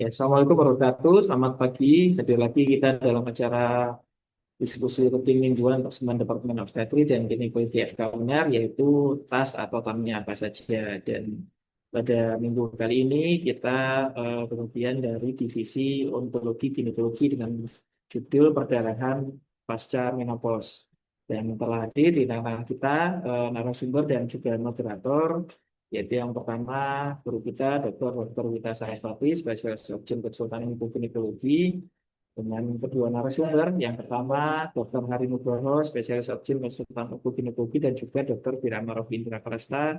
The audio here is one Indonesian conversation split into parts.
Assalamualaikum warahmatullahi wabarakatuh. Selamat pagi. Jadi lagi kita dalam acara diskusi rutin mingguan bersama Departemen Obstetri dan Gynekologi FK UNER, yaitu TAS atau tamunya apa saja. Dan pada minggu kali ini kita kemudian dari divisi ontologi ginekologi dengan judul perdarahan pasca menopause. Dan telah hadir di tengah kita narasumber dan juga moderator, yaitu yang pertama guru kita Dr. Wita Saraswati, spesialis Obgyn Konsultan Ilmu Ginekologi, dengan kedua narasumber. Yang pertama Dr. Hari Nugroho, spesialis Obgyn Konsultan Ilmu Ginekologi, dan juga Dr. Birama Robindra Prasta,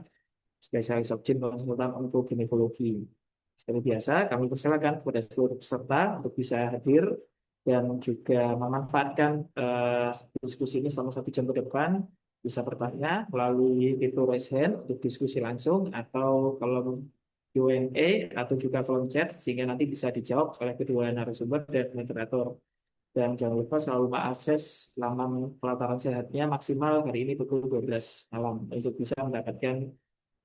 spesialis Obgyn Konsultan Ilmu Ginekologi. Seperti biasa, kami persilakan kepada seluruh peserta untuk bisa hadir dan juga memanfaatkan diskusi ini selama 1 jam ke depan. Bisa bertanya melalui fitur raise hand untuk diskusi langsung, atau kalau Q&A atau juga kolom chat, sehingga nanti bisa dijawab oleh kedua narasumber dan moderator. Dan jangan lupa selalu mengakses laman pelataran sehatnya maksimal hari ini pukul 12 malam untuk bisa mendapatkan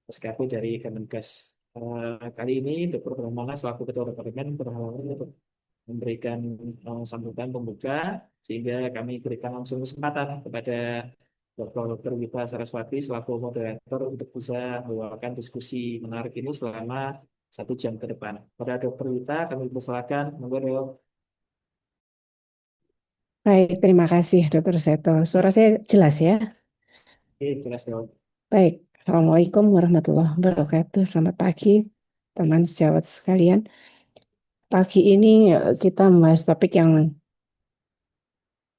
SKP dari Kemenkes. Kali ini Dr. Brahmana selaku Ketua Departemen berhalangan untuk memberikan sambutan pembuka, sehingga kami berikan langsung kesempatan kepada Dr. Wita Saraswati selaku moderator untuk bisa membawakan diskusi menarik ini selama 1 jam ke depan. Pada Dr. Wita kami persilakan, monggo Dok. Baik, terima kasih Dokter Seto. Suara saya jelas ya? Oke, jelas Dok. Baik, Assalamualaikum warahmatullahi wabarakatuh. Selamat pagi, teman sejawat sekalian. Pagi ini kita membahas topik yang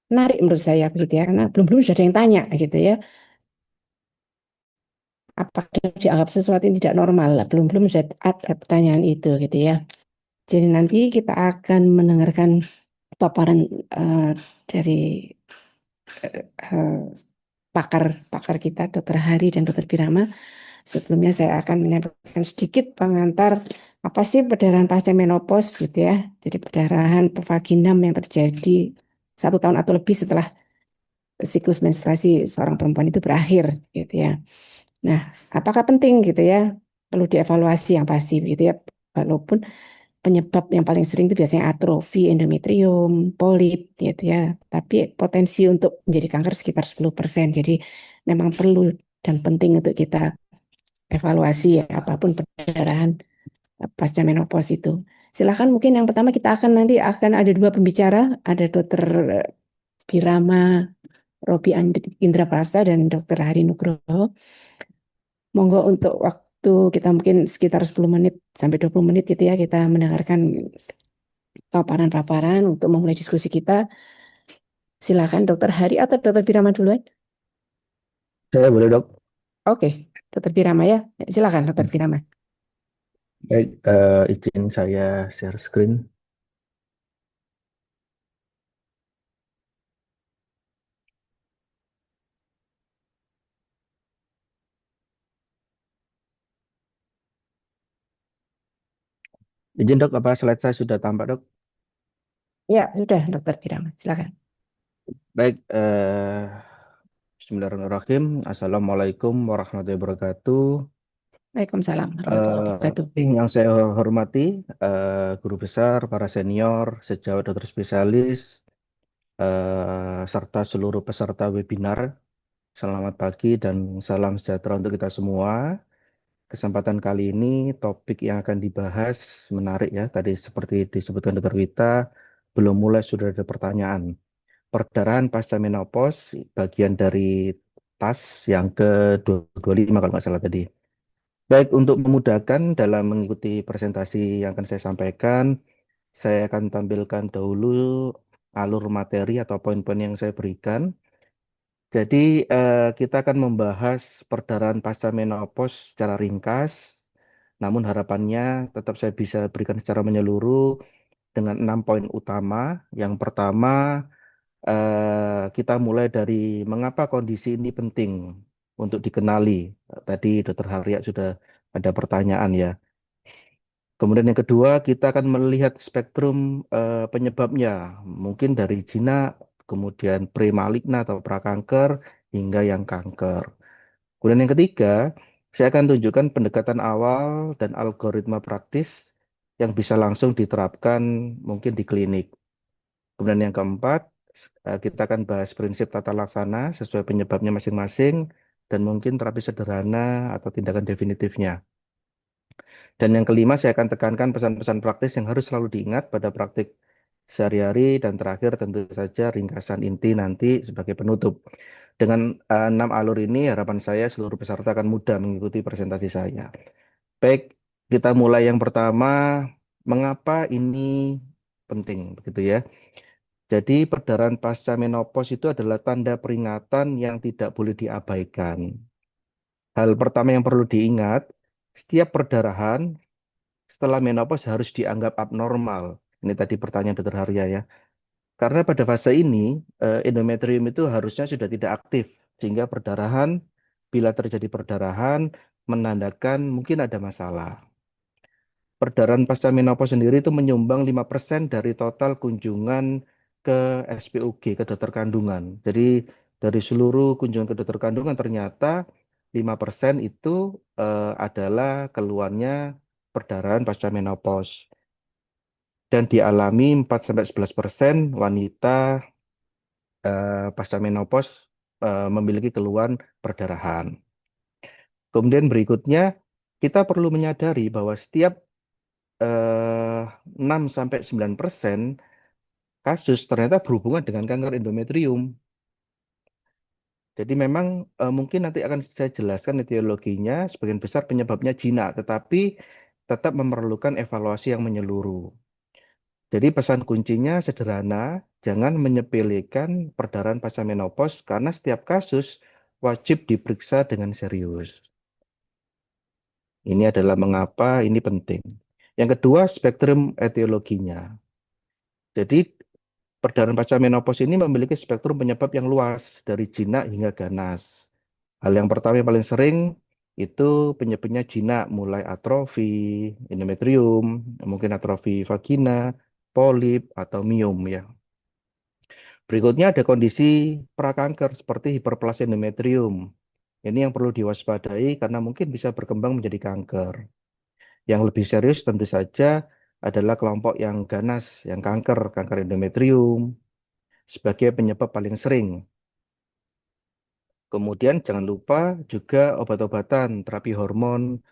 menarik menurut saya begitu ya, karena belum-belum sudah ada yang tanya gitu ya. Apakah dianggap sesuatu yang tidak normal? Belum-belum sudah ada pertanyaan itu gitu ya. Jadi nanti kita akan mendengarkan paparan eh, dari eh, pakar-pakar kita, Dokter Hari dan Dokter Birama. Sebelumnya saya akan menyampaikan sedikit pengantar apa sih perdarahan pasca menopause gitu ya. Jadi perdarahan vaginam yang terjadi 1 tahun atau lebih setelah siklus menstruasi seorang perempuan itu berakhir gitu ya. Nah, apakah penting gitu ya? Perlu dievaluasi yang pasti gitu ya. Walaupun penyebab yang paling sering itu biasanya atrofi endometrium, polip gitu ya. Tapi potensi untuk menjadi kanker sekitar 10%. Jadi memang perlu dan penting untuk kita evaluasi ya apapun perdarahan pasca menopause itu. Silakan mungkin yang pertama kita akan nanti akan ada dua pembicara, ada Dokter Birama Robi Indra Prasta dan Dokter Hari Nugroho. Monggo untuk waktu kita mungkin sekitar 10 menit sampai 20 menit gitu ya kita mendengarkan paparan-paparan untuk memulai diskusi kita. Silakan Dokter Hari atau Dokter Birama duluan. Saya boleh dok. Oke, Dokter Birama ya. Silakan Dokter Birama. Baik, izin saya share screen. Izin dok, apa slide saya sudah tampak dok? Ya, sudah Dokter Birama. Silakan. Baik, Bismillahirrahmanirrahim. Assalamualaikum warahmatullahi wabarakatuh. Waalaikumsalam warahmatullahi wabarakatuh. Yang saya hormati, guru besar, para senior, sejawat dokter spesialis, serta seluruh peserta webinar. Selamat pagi dan salam sejahtera untuk kita semua. Kesempatan kali ini topik yang akan dibahas menarik ya. Tadi seperti disebutkan Dr. Wita, belum mulai sudah ada pertanyaan. Perdarahan pasca menopause, bagian dari TAS yang ke-25 kalau nggak salah tadi. Baik, untuk memudahkan dalam mengikuti presentasi yang akan saya sampaikan, saya akan tampilkan dahulu alur materi atau poin-poin yang saya berikan. Jadi kita akan membahas perdarahan pasca menopause secara ringkas, namun harapannya tetap saya bisa berikan secara menyeluruh dengan 6 poin utama. Yang pertama, kita mulai dari mengapa kondisi ini penting untuk dikenali. Tadi Dr. Harya sudah ada pertanyaan ya. Kemudian yang kedua, kita akan melihat spektrum penyebabnya, mungkin dari jinak, kemudian premaligna atau prakanker, hingga yang kanker. Kemudian yang ketiga, saya akan tunjukkan pendekatan awal dan algoritma praktis yang bisa langsung diterapkan mungkin di klinik. Kemudian yang keempat, kita akan bahas prinsip tata laksana sesuai penyebabnya masing-masing dan mungkin terapi sederhana atau tindakan definitifnya. Dan yang kelima, saya akan tekankan pesan-pesan praktis yang harus selalu diingat pada praktik sehari-hari dan terakhir tentu saja ringkasan inti nanti sebagai penutup. Dengan 6 alur ini, harapan saya seluruh peserta akan mudah mengikuti presentasi saya. Baik, kita mulai yang pertama, mengapa ini penting, begitu ya. Jadi perdarahan pasca menopause itu adalah tanda peringatan yang tidak boleh diabaikan. Hal pertama yang perlu diingat, setiap perdarahan setelah menopause harus dianggap abnormal. Ini tadi pertanyaan Dokter Harya ya. Karena pada fase ini, endometrium itu harusnya sudah tidak aktif, sehingga perdarahan, bila terjadi perdarahan, menandakan mungkin ada masalah. Perdarahan pasca menopause sendiri itu menyumbang 5% dari total kunjungan ke SPOG, ke dokter kandungan. Jadi dari seluruh kunjungan ke dokter kandungan ternyata 5% itu adalah keluarnya perdarahan pasca menopause. Dan dialami 4-11% wanita pasca menopause memiliki keluhan perdarahan. Kemudian berikutnya kita perlu menyadari bahwa setiap 6-9% kasus ternyata berhubungan dengan kanker endometrium. Jadi memang mungkin nanti akan saya jelaskan etiologinya, sebagian besar penyebabnya jinak, tetapi tetap memerlukan evaluasi yang menyeluruh. Jadi pesan kuncinya sederhana, jangan menyepelekan perdarahan pasca menopause karena setiap kasus wajib diperiksa dengan serius. Ini adalah mengapa ini penting. Yang kedua, spektrum etiologinya. Jadi perdarahan pasca menopause ini memiliki spektrum penyebab yang luas dari jinak hingga ganas. Hal yang pertama yang paling sering itu penyebabnya jinak, mulai atrofi, endometrium, mungkin atrofi vagina, polip, atau miom ya. Berikutnya ada kondisi prakanker seperti hiperplasia endometrium. Ini yang perlu diwaspadai karena mungkin bisa berkembang menjadi kanker. Yang lebih serius tentu saja adalah kelompok yang ganas, yang kanker, kanker endometrium sebagai penyebab paling sering. Kemudian jangan lupa juga obat-obatan, terapi hormon,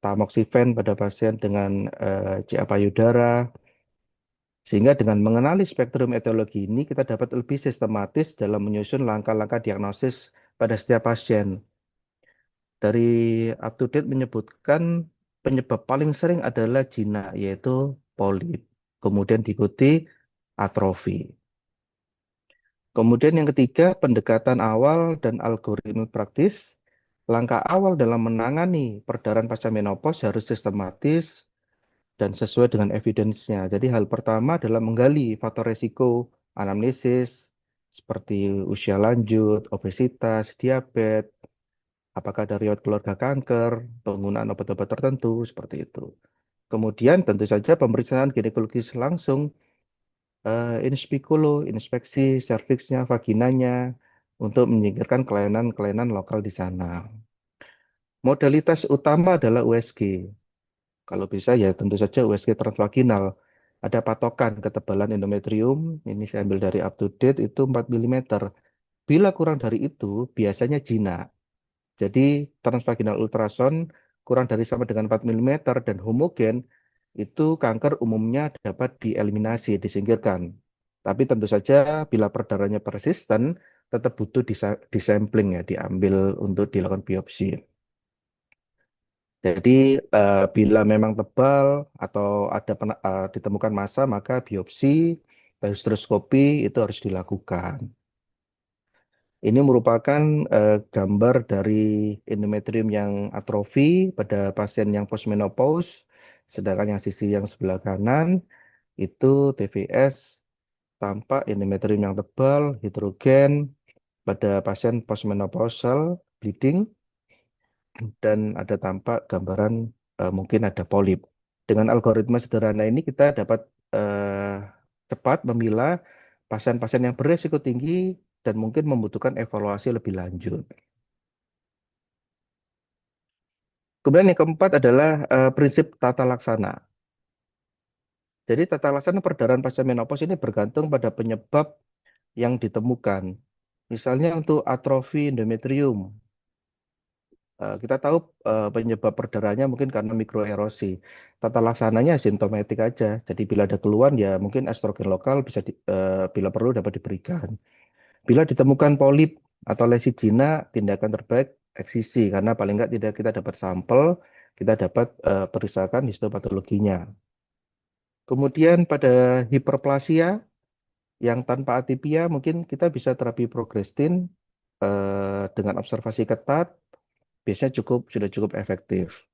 tamoxifen pada pasien dengan CA payudara. Sehingga dengan mengenali spektrum etiologi ini, kita dapat lebih sistematis dalam menyusun langkah-langkah diagnosis pada setiap pasien. Dari up to date menyebutkan penyebab paling sering adalah jinak, yaitu polip. Kemudian diikuti atrofi. Kemudian yang ketiga, pendekatan awal dan algoritma praktis. Langkah awal dalam menangani perdarahan pasca menopause harus sistematis dan sesuai dengan evidence-nya. Jadi hal pertama adalah menggali faktor resiko anamnesis seperti usia lanjut, obesitas, diabetes, apakah ada riwayat keluarga kanker, penggunaan obat-obat tertentu, seperti itu. Kemudian tentu saja pemeriksaan ginekologis langsung, in speculo, inspeksi serviksnya, vaginanya, untuk menyingkirkan kelainan-kelainan lokal di sana. Modalitas utama adalah USG. Kalau bisa ya tentu saja USG transvaginal. Ada patokan ketebalan endometrium, ini saya ambil dari up to date, itu 4 mm. Bila kurang dari itu, biasanya jinak. Jadi transvaginal ultrasound kurang dari sama dengan 4 mm dan homogen, itu kanker umumnya dapat dieliminasi, disingkirkan. Tapi tentu saja bila perdarahannya persisten, tetap butuh disampling ya, diambil untuk dilakukan biopsi. Jadi bila memang tebal atau ada ditemukan massa, maka biopsi, hysteroskopi itu harus dilakukan. Ini merupakan gambar dari endometrium yang atrofi pada pasien yang postmenopause, sedangkan yang sisi yang sebelah kanan itu TVS tampak endometrium yang tebal, heterogen pada pasien postmenopausal bleeding dan ada tampak gambaran mungkin ada polip. Dengan algoritma sederhana ini kita dapat cepat memilah pasien-pasien yang beresiko tinggi dan mungkin membutuhkan evaluasi lebih lanjut. Kemudian yang keempat adalah prinsip tata laksana. Jadi tata laksana perdarahan pasca menopause ini bergantung pada penyebab yang ditemukan. Misalnya untuk atrofi endometrium, kita tahu penyebab perdarahannya mungkin karena mikroerosi. Tata laksananya simptomatik aja. Jadi bila ada keluhan ya mungkin estrogen lokal bila perlu dapat diberikan. Bila ditemukan polip atau lesi jina, tindakan terbaik eksisi karena paling nggak tidak kita dapat sampel, kita dapat periksakan histopatologinya. Kemudian pada hiperplasia yang tanpa atipia mungkin kita bisa terapi progrestin dengan observasi ketat, biasanya sudah cukup efektif.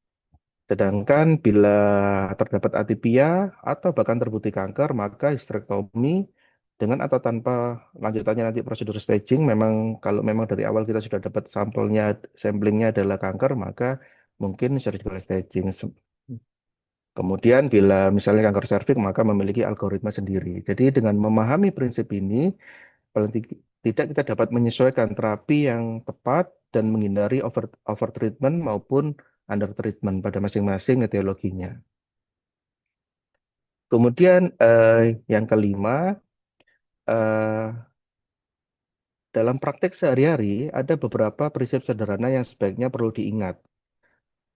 Sedangkan bila terdapat atipia atau bahkan terbukti kanker, maka histerektomi dengan atau tanpa lanjutannya nanti prosedur staging, memang kalau memang dari awal kita sudah dapat samplingnya adalah kanker, maka mungkin surgical staging. Kemudian bila misalnya kanker serviks, maka memiliki algoritma sendiri. Jadi dengan memahami prinsip ini, paling tidak kita dapat menyesuaikan terapi yang tepat dan menghindari over treatment maupun under treatment pada masing-masing etiologinya. Kemudian yang kelima, eh, dalam praktek sehari-hari ada beberapa prinsip sederhana yang sebaiknya perlu diingat.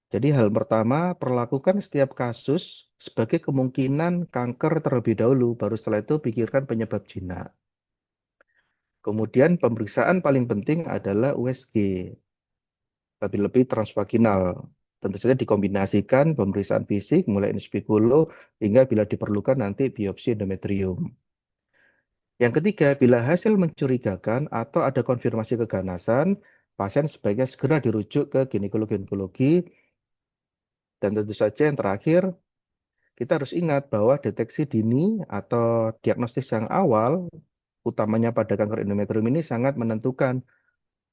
Jadi hal pertama, perlakukan setiap kasus sebagai kemungkinan kanker terlebih dahulu, baru setelah itu pikirkan penyebab jinak. Kemudian pemeriksaan paling penting adalah USG, lebih-lebih transvaginal. Tentu saja dikombinasikan pemeriksaan fisik mulai in speculo hingga bila diperlukan nanti biopsi endometrium. Yang ketiga, bila hasil mencurigakan atau ada konfirmasi keganasan, pasien sebaiknya segera dirujuk ke ginekologi. Dan tentu saja yang terakhir, kita harus ingat bahwa deteksi dini atau diagnostis yang awal, utamanya pada kanker endometrium ini sangat menentukan.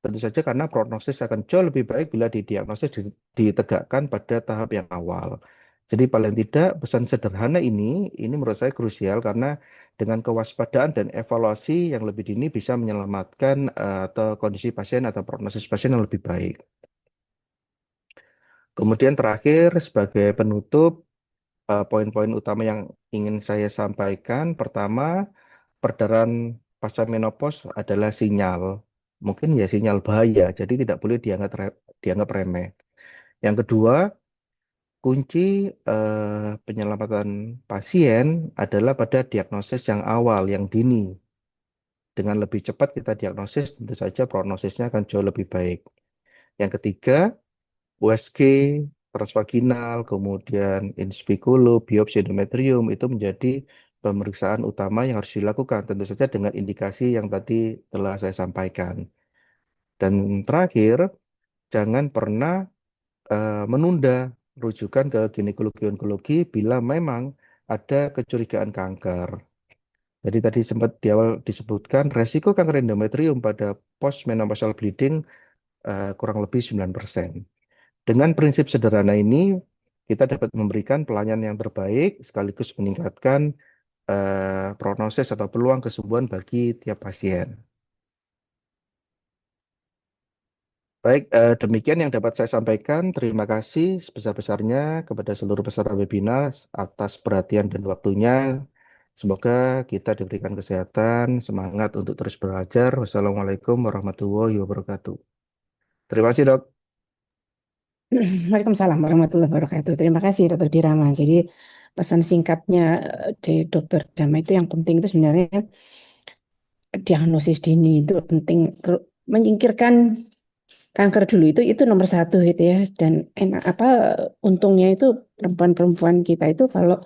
Tentu saja karena prognosis akan jauh lebih baik bila didiagnosis ditegakkan pada tahap yang awal. Jadi paling tidak pesan sederhana ini menurut saya krusial karena dengan kewaspadaan dan evaluasi yang lebih dini bisa menyelamatkan atau kondisi pasien atau prognosis pasien yang lebih baik. Kemudian terakhir sebagai penutup, poin-poin utama yang ingin saya sampaikan. Pertama, perdarahan pasca menopause adalah sinyal. Mungkin ya sinyal bahaya, jadi tidak boleh dianggap remeh. Yang kedua, kunci penyelamatan pasien adalah pada diagnosis yang awal, yang dini. Dengan lebih cepat kita diagnosis, tentu saja prognosisnya akan jauh lebih baik. Yang ketiga, USG, transvaginal, kemudian in speculo, biopsi endometrium itu menjadi pemeriksaan utama yang harus dilakukan, tentu saja dengan indikasi yang tadi telah saya sampaikan. Dan terakhir, jangan pernah menunda rujukan ke ginekologi-onkologi bila memang ada kecurigaan kanker. Jadi tadi sempat di awal disebutkan resiko kanker endometrium pada postmenopausal bleeding kurang lebih 9%. Dengan prinsip sederhana ini, kita dapat memberikan pelayanan yang terbaik sekaligus meningkatkan prognosis atau peluang kesembuhan bagi tiap pasien. Baik, demikian yang dapat saya sampaikan. Terima kasih sebesar-besarnya kepada seluruh peserta webinar atas perhatian dan waktunya. Semoga kita diberikan kesehatan, semangat untuk terus belajar. Wassalamualaikum warahmatullahi wabarakatuh. Terima kasih, Dok. Waalaikumsalam warahmatullahi wabarakatuh. Terima kasih Dokter Birama. Jadi pesan singkatnya dari Dokter Dama itu yang penting itu sebenarnya diagnosis dini itu penting, menyingkirkan kanker dulu itu nomor satu gitu ya. Dan untungnya itu perempuan-perempuan kita itu kalau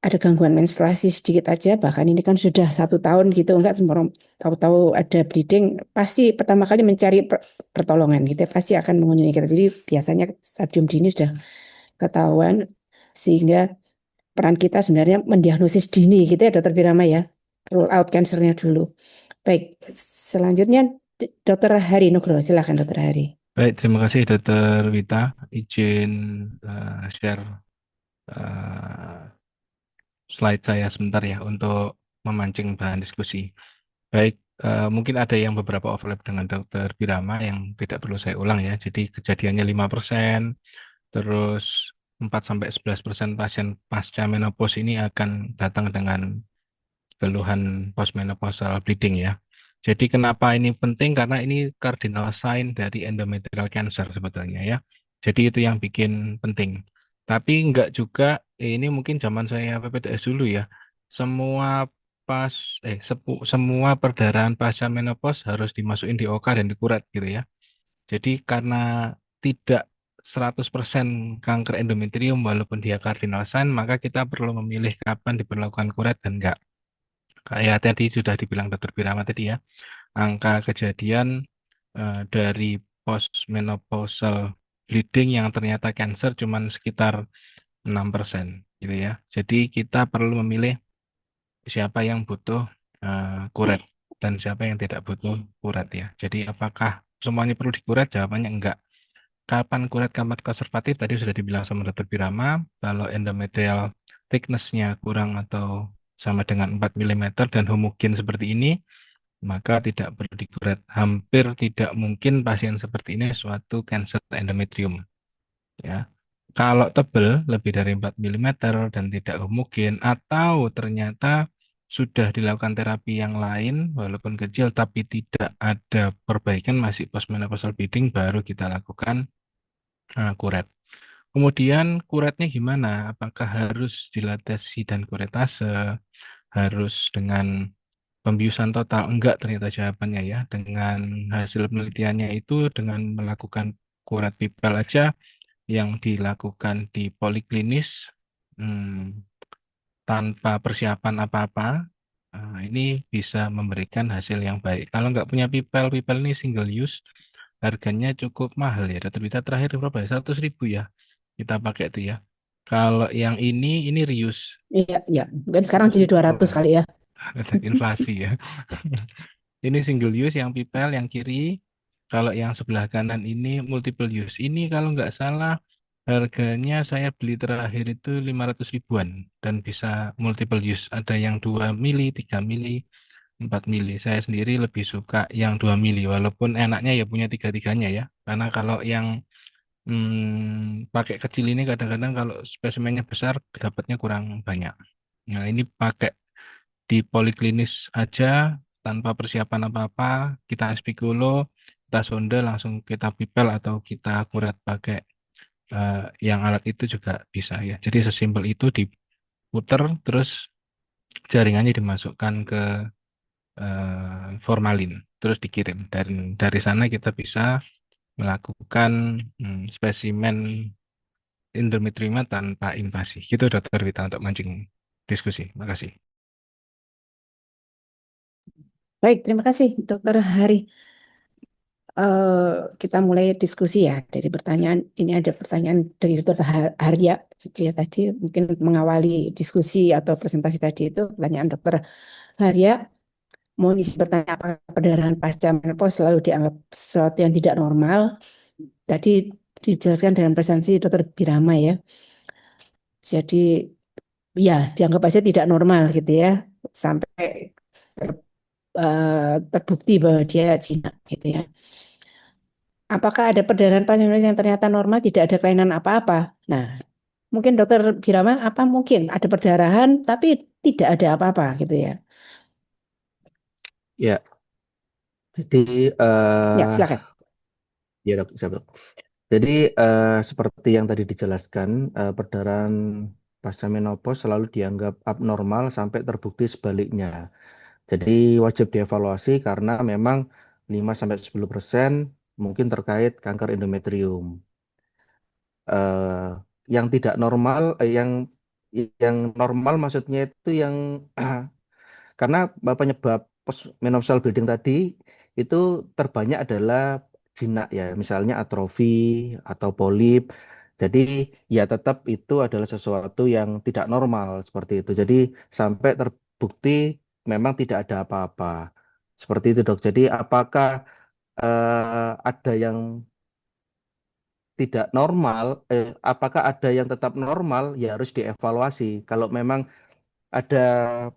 ada gangguan menstruasi sedikit aja, bahkan ini kan sudah 1 tahun gitu, enggak tahu-tahu ada bleeding, pasti pertama kali mencari pertolongan gitu ya, pasti akan mengunjungi kita. Jadi biasanya stadium dini sudah ketahuan, sehingga peran kita sebenarnya mendiagnosis dini gitu ya Dokter Birama ya, rule out cancernya dulu. Baik, selanjutnya Dokter Hari Nugroho, silakan Dokter Hari. Baik, terima kasih Dr. Wita. Izin share slide saya sebentar ya untuk memancing bahan diskusi. Baik, mungkin ada yang beberapa overlap dengan Dr. Birama yang tidak perlu saya ulang ya. Jadi kejadiannya 5%, terus 4-11% pasien pasca menopause ini akan datang dengan keluhan postmenopausal bleeding ya. Jadi kenapa ini penting? Karena ini cardinal sign dari endometrial cancer sebetulnya ya. Jadi itu yang bikin penting. Tapi enggak juga, ini mungkin zaman saya PPDS dulu ya. Semua pas semua perdarahan pasca menopause harus dimasukin di OK dan dikuret gitu ya. Jadi karena tidak 100% kanker endometrium walaupun dia cardinal sign, maka kita perlu memilih kapan diperlakukan kuret dan enggak. Kayak tadi sudah dibilang Dokter Birama tadi ya, angka kejadian dari postmenopausal bleeding yang ternyata cancer cuman sekitar 6% gitu ya. Jadi kita perlu memilih siapa yang butuh kuret dan siapa yang tidak butuh kuret ya. Jadi apakah semuanya perlu dikuret? Jawabannya enggak. Kapan kuret, kapan konservatif? Tadi sudah dibilang sama Dokter Birama, kalau endometrial thickness-nya kurang atau sama dengan 4 mm dan homogen seperti ini, maka tidak perlu dikuret. Hampir tidak mungkin pasien seperti ini suatu kanker endometrium. Ya. Kalau tebal lebih dari 4 mm dan tidak homogen, atau ternyata sudah dilakukan terapi yang lain, walaupun kecil, tapi tidak ada perbaikan, masih postmenopausal bleeding, baru kita lakukan kuret. Kemudian kuretnya gimana? Apakah harus dilatasi dan kuretase? Harus dengan pembiusan total? Enggak ternyata jawabannya ya. Dengan hasil penelitiannya itu dengan melakukan kuret pipel aja yang dilakukan di poliklinis hmm, tanpa persiapan apa-apa, ini bisa memberikan hasil yang baik. Kalau nggak punya pipel, pipel ini single use, harganya cukup mahal ya. Data kita terakhir berapa ya? 100.000 ya. Kita pakai itu ya. Kalau yang ini reuse. Iya, iya. Mungkin sekarang Itu jadi 200 single. kali ya. Ada inflasi ya. Ini single use yang pipel yang kiri. Kalau yang sebelah kanan ini multiple use. Ini kalau nggak salah harganya saya beli terakhir itu 500 ribuan dan bisa multiple use. Ada yang 2 mili, 3 mili, 4 mili. Saya sendiri lebih suka yang 2 mili walaupun enaknya ya punya tiga-tiganya ya. Karena kalau yang pakai kecil ini kadang-kadang kalau spesimennya besar dapatnya kurang banyak. Nah, ini pakai di poliklinis aja tanpa persiapan apa-apa, kita spikulo, kita sonde, langsung kita pipel atau kita kuret pakai yang alat itu juga bisa ya. Jadi sesimpel itu diputer terus jaringannya dimasukkan ke formalin, terus dikirim. Dari sana kita bisa melakukan spesimen endometriuma tanpa invasi. Gitu Dokter Wita untuk mancing diskusi. Makasih. Baik, terima kasih Dokter Hari. Kita mulai diskusi ya dari pertanyaan. Ini ada pertanyaan dari Dokter Harya. Gitu ya, tadi mungkin mengawali diskusi atau presentasi tadi itu pertanyaan Dokter Harya. Mau isi bertanya apakah perdarahan pasca menopause selalu dianggap sesuatu yang tidak normal? Tadi dijelaskan dengan presensi Dokter Birama ya. Jadi ya dianggap aja tidak normal gitu ya sampai ter- terbukti bahwa dia jinak gitu ya. Apakah ada perdarahan panjang yang ternyata normal tidak ada kelainan apa-apa? Nah, mungkin Dokter Birama apa mungkin ada perdarahan tapi tidak ada apa-apa gitu ya? Ya, jadi Ya silakan. ya dok, siap, dok. Jadi seperti yang tadi dijelaskan, perdarahan pasca menopause selalu dianggap abnormal sampai terbukti sebaliknya. Jadi wajib dievaluasi karena memang 5-10% mungkin terkait kanker endometrium. Eh, yang tidak normal, yang normal maksudnya itu yang karena penyebab postmenopausal bleeding tadi itu terbanyak adalah jinak ya, misalnya atrofi atau polip. Jadi ya tetap itu adalah sesuatu yang tidak normal seperti itu. Jadi sampai terbukti memang tidak ada apa-apa. Seperti itu, Dok. Jadi apakah ada yang tidak normal, apakah ada yang tetap normal, ya harus dievaluasi. Kalau memang ada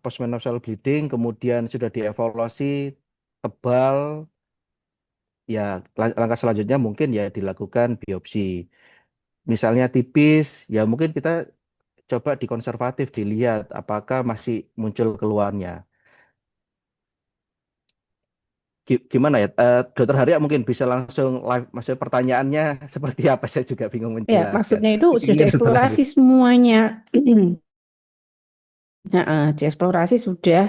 postmenopausal bleeding, kemudian sudah dievaluasi tebal, ya langkah selanjutnya mungkin ya dilakukan biopsi. misalnya tipis, ya mungkin kita coba dikonservatif, dilihat apakah masih muncul keluhannya. Gimana ya, Dokter Harya mungkin bisa langsung live, maksudnya pertanyaannya seperti apa, saya juga bingung Ya, menjelaskan. maksudnya itu sudah Ini Dokter Hari. dieksplorasi semuanya. Nah, dieksplorasi sudah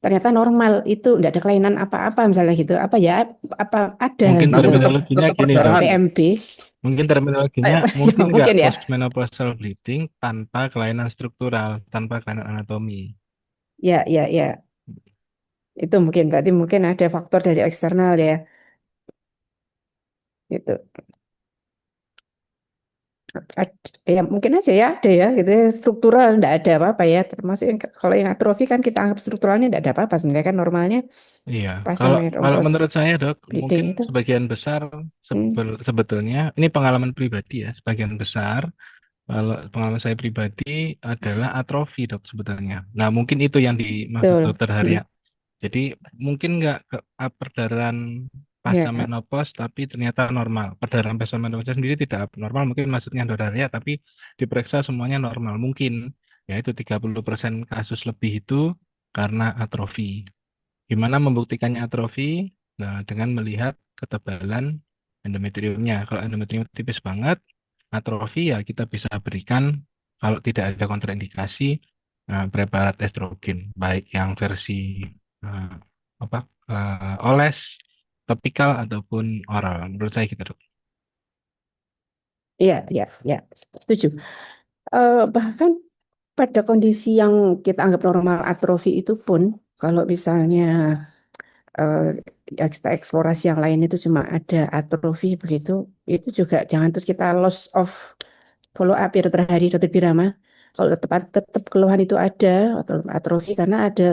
ternyata normal itu tidak ada kelainan apa-apa misalnya gitu. Apa ya? Apa ada Mungkin Namun gitu? terminologinya tetap gini, Dok. perdarahan. PMB. Mungkin terminologinya mungkin nggak Mungkin ya. postmenopausal bleeding tanpa kelainan struktural, tanpa kelainan anatomi. Ya, ya, ya. Itu mungkin berarti mungkin ada faktor dari eksternal ya. Gitu. Ya mungkin aja ya ada ya gitu ya. Struktural enggak ada apa-apa ya, termasuk yang kalau yang atrofi kan kita anggap strukturalnya enggak ada apa-apa sebenarnya kan normalnya Iya, pas kalau sama kalau rompos menurut saya, Dok, bleeding mungkin itu. sebagian besar Hmm, sebetulnya ini pengalaman pribadi ya, sebagian besar kalau pengalaman saya pribadi adalah atrofi, Dok, sebetulnya. Nah, mungkin itu yang dimaksud betul. Dokter Harya. Hmm, Jadi mungkin nggak ke perdarahan pasca ya, menopause tapi ternyata normal. Perdarahan pasca menopause sendiri tidak abnormal, mungkin maksudnya Dokter Harya, tapi diperiksa semuanya normal. Mungkin yaitu 30% kasus lebih itu karena atrofi. Gimana membuktikannya atrofi? Nah, dengan melihat ketebalan endometriumnya. Kalau endometrium tipis banget, atrofi ya kita bisa berikan kalau tidak ada kontraindikasi preparat estrogen, baik yang versi eh, apa oles, topikal ataupun oral. Menurut saya gitu, Dok. ya, ya, ya, setuju. Bahkan pada kondisi yang kita anggap normal atrofi itu pun kalau misalnya eh, ya kita eksplorasi yang lain itu cuma ada atrofi begitu, itu juga jangan terus kita loss of follow up ya dokter Hari, dokter Birama. Kalau tetap keluhan itu ada atau atrofi karena ada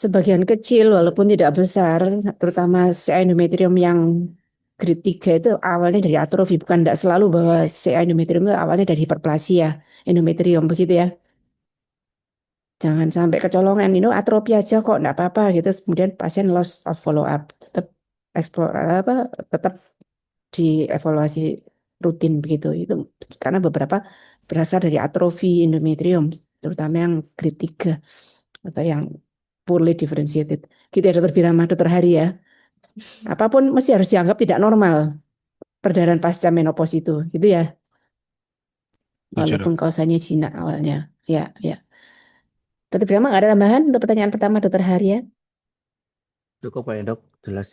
sebagian kecil walaupun tidak besar, terutama si endometrium yang grade 3 itu awalnya dari atrofi, bukan tidak selalu bahwa si endometrium itu awalnya dari hiperplasia endometrium begitu ya. Jangan sampai kecolongan ini atrofi aja kok enggak apa-apa gitu. Kemudian pasien loss of follow up. Tetap explore apa tetap dievaluasi rutin begitu. Itu karena beberapa berasal dari atrofi endometrium, terutama yang grade 3 atau yang poorly differentiated. Gitu ya dokter Birama, dokter Hari ya. Apapun mesti harus dianggap tidak normal perdarahan pasca menopause itu, gitu ya. Setuju, Walaupun Dok. kausanya jinak awalnya. Ya, ya. Dokter Birama nggak ada tambahan untuk pertanyaan pertama dokter Hari ya? Cukup Pak ya, Dok, jelas.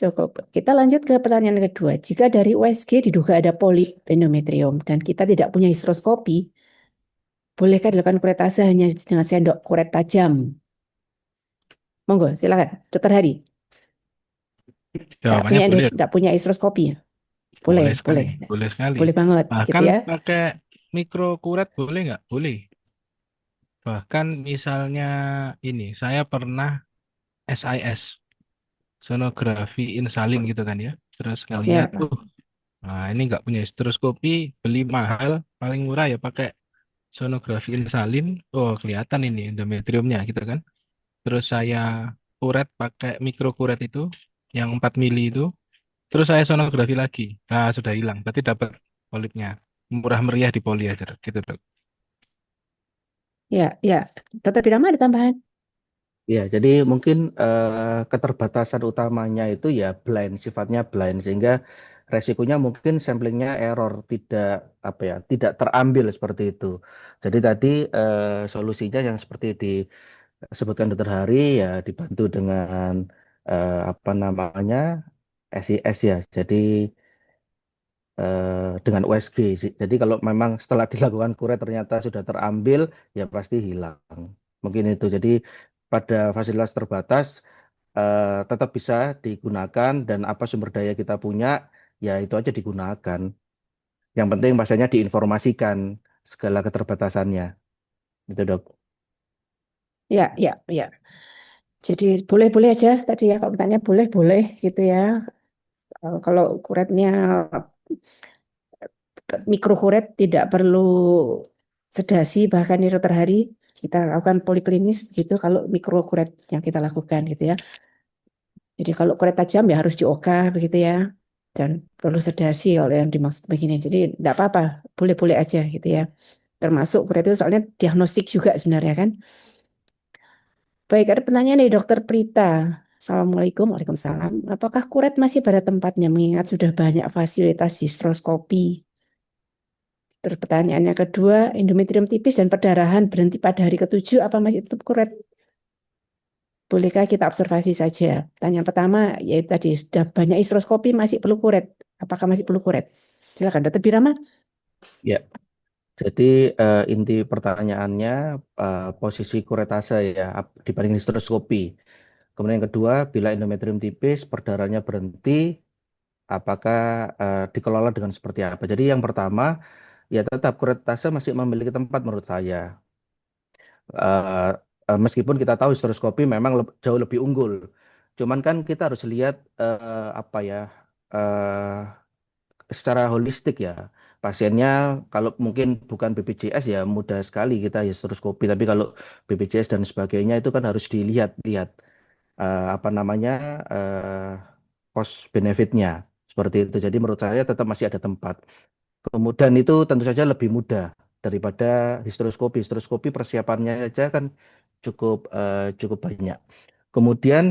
Cukup. Kita lanjut ke pertanyaan kedua. Jika dari USG diduga ada polip endometrium dan kita tidak punya histeroskopi, bolehkah dilakukan kuretase hanya dengan sendok kuret tajam? Monggo, silakan, dokter Hari. Jawabannya boleh, ya, Dok. Tidak punya histeroskopi ya? Boleh, Boleh sekali, boleh. boleh sekali. Boleh banget, gitu Bahkan ya. pakai mikrokuret boleh nggak? Boleh. Bahkan misalnya ini, saya pernah SIS, sonografi insalin gitu kan ya. Terus ngeliat, Ya, nah ini nggak punya histeroskopi, beli mahal, paling murah ya pakai sonografi insalin. Oh, kelihatan ini endometriumnya gitu kan. Terus saya kuret pakai mikrokuret itu, yang 4 mili itu. Terus saya sonografi lagi. Nah, sudah hilang. Berarti dapat polipnya. Murah meriah di poli aja, gitu, Dok. ya, ya. Dokter Birama ada tambahan? Ya, jadi mungkin keterbatasan utamanya itu ya blind, sifatnya blind, sehingga resikonya mungkin samplingnya error, tidak apa ya, tidak terambil seperti itu. Jadi tadi solusinya yang seperti disebutkan Dokter Hari ya dibantu dengan apa namanya SIS ya. Jadi dengan USG sih. Jadi kalau memang setelah dilakukan kuret ternyata sudah terambil, ya pasti hilang. Mungkin itu. Jadi pada fasilitas terbatas tetap bisa digunakan dan apa sumber daya kita punya, ya itu aja digunakan. Yang penting pasiennya diinformasikan segala keterbatasannya. Itu dok. Ya, ya, ya. Jadi boleh-boleh aja tadi ya, kalau bertanya boleh-boleh gitu ya. Kalau kuretnya mikrokuret tidak perlu sedasi bahkan di dokter Hari kita lakukan poliklinis begitu kalau mikrokuret yang kita lakukan gitu ya. Jadi kalau kuret tajam ya harus di OK begitu ya. dan perlu sedasi kalau yang dimaksud begini. Jadi tidak apa-apa, boleh-boleh aja gitu ya. Termasuk kuret itu soalnya diagnostik juga sebenarnya kan. Baik, ada pertanyaan dari Dokter Prita. Assalamualaikum, Waalaikumsalam. Apakah kuret masih pada tempatnya mengingat sudah banyak fasilitas histeroskopi? Terus pertanyaannya kedua, endometrium tipis dan perdarahan berhenti pada hari ketujuh, apa masih tetap kuret? Bolehkah kita observasi saja? Pertanyaan pertama, yaitu tadi sudah banyak histeroskopi masih perlu kuret. Apakah masih perlu kuret? Silakan, Dokter Birama. Ya, jadi inti pertanyaannya posisi kuretase ya dibanding histeroskopi. Kemudian yang kedua, bila endometrium tipis perdarahannya berhenti, apakah dikelola dengan seperti apa? Jadi yang pertama, ya tetap kuretase masih memiliki tempat menurut saya. Eh, Meskipun kita tahu histeroskopi memang jauh lebih unggul. Cuman kan kita harus lihat apa ya eh, secara holistik ya. Pasiennya kalau mungkin bukan BPJS ya mudah sekali kita histeroskopi. Tapi kalau BPJS dan sebagainya itu kan harus dilihat-lihat apa namanya eh, cost benefitnya seperti itu. Jadi menurut saya tetap masih ada tempat. Kemudian itu tentu saja lebih mudah daripada histeroskopi. Histeroskopi persiapannya saja kan cukup banyak. Kemudian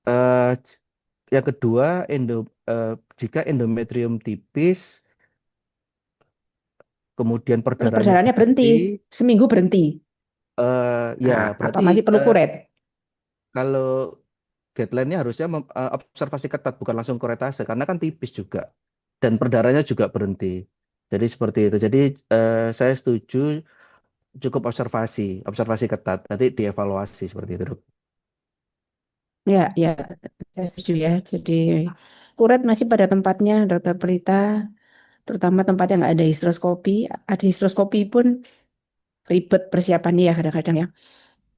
eh, yang kedua eh, jika endometrium tipis kemudian Terus perdarahannya perjalanannya berhenti, berhenti, seminggu berhenti. ya Nah, apa berarti masih perlu kuret? kalau guideline-nya harusnya observasi ketat bukan langsung kuretase karena kan tipis juga dan perdarahannya juga berhenti. Jadi seperti itu. Jadi saya setuju cukup observasi ketat. Nanti dievaluasi seperti itu, Dok. Ya, ya, saya setuju ya. Jadi kuret masih pada tempatnya, Dokter Pelita, terutama tempat yang nggak ada histeroskopi. Ada histeroskopi pun ribet persiapannya ya kadang-kadang ya.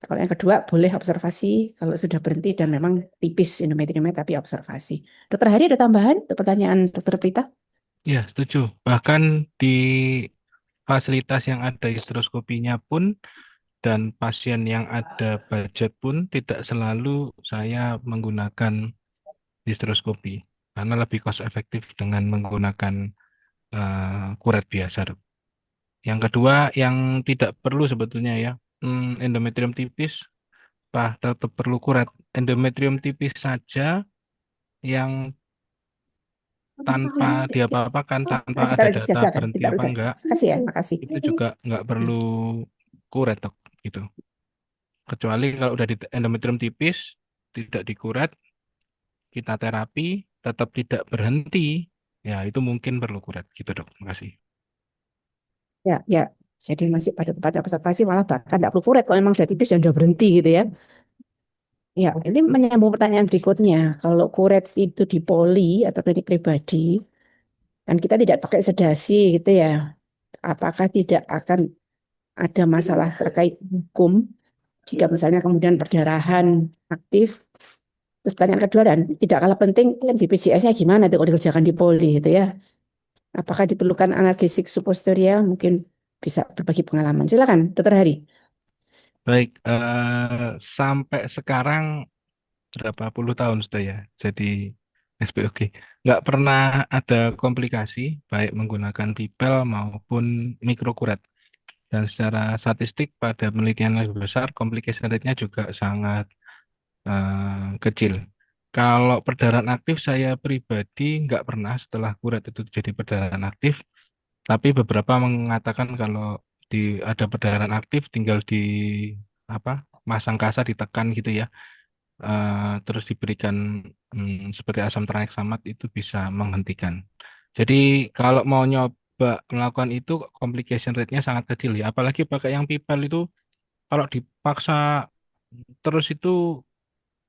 Kalau yang kedua boleh observasi kalau sudah berhenti dan memang tipis endometriumnya tapi observasi. Dokter Hari ada tambahan untuk pertanyaan Dokter Pelita? Ya, setuju. Bahkan di fasilitas yang ada histeroskopinya pun dan pasien yang ada budget pun tidak selalu saya menggunakan histeroskopi karena lebih cost efektif dengan menggunakan kuret biasa, Dok. Yang kedua, yang tidak perlu sebetulnya ya, endometrium tipis, tetap perlu kuret. Endometrium tipis saja yang tanpa diapa-apakan, tanpa ada Silakan, data silakan. berhenti Tidak apa usah. enggak, Makasih ya, makasih. itu juga nggak perlu kuret, Dok, gitu. Kecuali kalau udah di endometrium tipis, tidak dikuret, kita terapi, tetap tidak berhenti, ya itu mungkin perlu kuret, gitu, Dok. Makasih. Ya, ya. Jadi masih pada tempat observasi malah bahkan tidak perlu kuret kalau memang sudah tipis dan sudah berhenti gitu ya. Ya, ini menyambung pertanyaan berikutnya. Kalau kuret itu di poli atau klinik pribadi, kan kita tidak pakai sedasi gitu ya. Apakah tidak akan ada masalah terkait hukum jika misalnya kemudian perdarahan aktif? Terus pertanyaan kedua dan tidak kalah penting, kan BPJS-nya gimana tuh kalau dikerjakan di poli gitu ya? Apakah diperlukan analgesik suppositoria? Mungkin bisa berbagi pengalaman. Silakan, Dokter Hari. Baik, sampai sekarang berapa puluh tahun sudah ya, jadi SPOG. Nggak pernah ada komplikasi, baik menggunakan pipel maupun mikrokuret. Dan secara statistik pada penelitian lebih besar, complication rate-nya juga sangat kecil. Kalau perdarahan aktif, saya pribadi nggak pernah setelah kuret itu jadi perdarahan aktif, tapi beberapa mengatakan kalau ada perdarahan aktif, tinggal di apa masang kasa ditekan gitu ya, terus diberikan seperti asam traneksamat itu bisa menghentikan. Jadi kalau mau nyoba melakukan itu, complication rate-nya sangat kecil ya. Apalagi pakai yang pipel itu, kalau dipaksa terus itu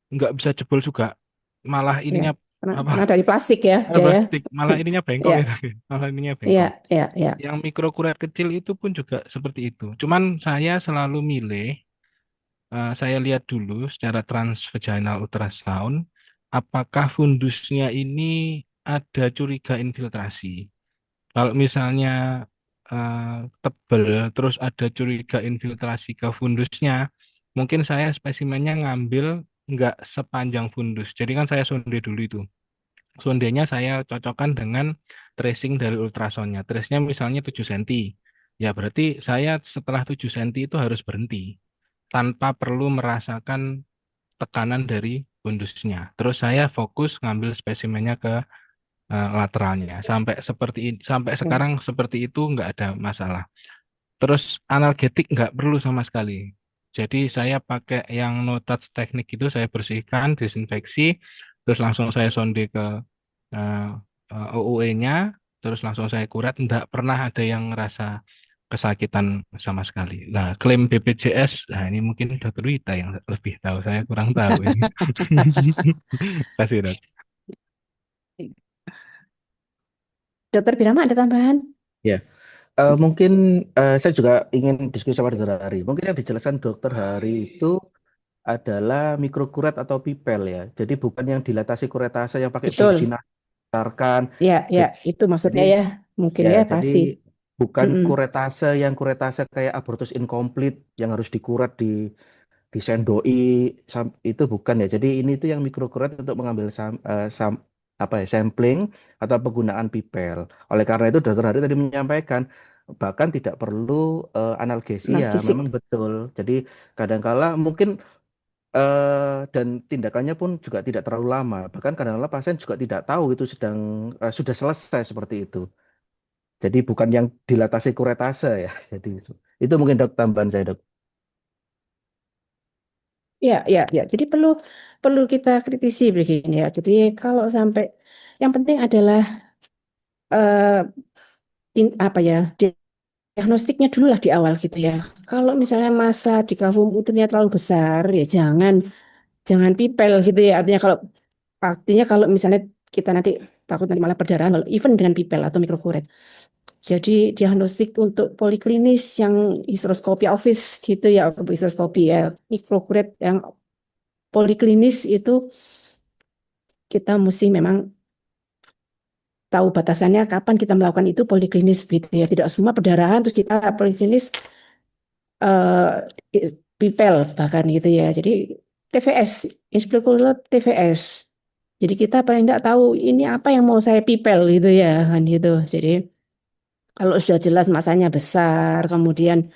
nggak bisa jebol juga. Malah Ya, ininya apa? karena dari plastik ya, dia ya. Plastik. Malah ininya bengkok Ya, itu. Malah ininya ya, bengkok. ya, ya. Yang mikrokuret kecil itu pun juga seperti itu. Cuman saya selalu milih, saya lihat dulu secara transvaginal ultrasound, apakah fundusnya ini ada curiga infiltrasi. Kalau misalnya tebal, terus ada curiga infiltrasi ke fundusnya, mungkin saya spesimennya ngambil nggak sepanjang fundus. Jadi kan saya sonde dulu itu. sondenya saya cocokkan dengan tracing dari ultrasonnya. Trace-nya misalnya 7 cm. Ya berarti saya setelah 7 cm itu harus berhenti tanpa perlu merasakan tekanan dari fundusnya. Terus saya fokus ngambil spesimennya ke lateralnya. Sampai Ya. sekarang seperti itu nggak ada masalah. Terus analgetik nggak perlu sama sekali. Jadi saya pakai yang no touch teknik itu, saya bersihkan, desinfeksi, terus langsung saya sonde ke eh, OUE-nya, terus langsung saya kuret. Nggak pernah ada yang ngerasa kesakitan sama sekali. Nah, klaim BPJS, nah ini mungkin Dokter Wita yang lebih tahu. Saya kurang tahu ini. Kasih dok. Dokter Birama ada tambahan? Ya, mungkin saya juga ingin diskusi sama Dokter Hari. Mungkin yang dijelaskan Dokter Hari itu adalah mikrokuret atau pipel ya. Jadi bukan yang dilatasi kuretase yang pakai fungsi Betul. nasarkan. Ya, ya, Jadi, itu jadi maksudnya ya. Mungkin ya, ya jadi pasti. bukan Mm-mm. kuretase yang kuretase kayak abortus incomplete yang harus dikuret disendoi itu bukan ya. Jadi ini tuh yang mikrokuret untuk mengambil apa ya sampling atau penggunaan pipel. Oleh karena itu Dokter Hari tadi menyampaikan bahkan tidak perlu analgesia, memang Analgesik. betul. Jadi kadangkala mungkin dan tindakannya pun juga tidak terlalu lama. Bahkan kadang-kala pasien juga tidak tahu itu sudah selesai seperti itu. Jadi bukan yang dilatasi kuretase ya. Jadi itu mungkin dok tambahan saya dok. Ya, ya, ya. Jadi perlu perlu kita kritisi begini ya. Jadi kalau sampai yang penting adalah eh, apa ya diagnostiknya dulu lah di awal gitu ya. Kalau misalnya masa di kawum uternya terlalu besar ya jangan pipel gitu ya. Artinya kalau misalnya kita nanti takut nanti malah perdarahan, kalau even dengan pipel atau mikrokuret. Jadi diagnostik untuk poliklinis yang histeroskopi office gitu ya, histeroskopi ya, mikrokuret yang poliklinis itu kita mesti memang tahu batasannya kapan kita melakukan itu poliklinis gitu ya. Tidak semua perdarahan terus kita poliklinis pipel bahkan gitu ya. Jadi TVS, inspektor TVS. Jadi kita paling tidak tahu ini apa yang mau saya pipel gitu ya kan gitu. Jadi kalau sudah jelas masanya besar, kemudian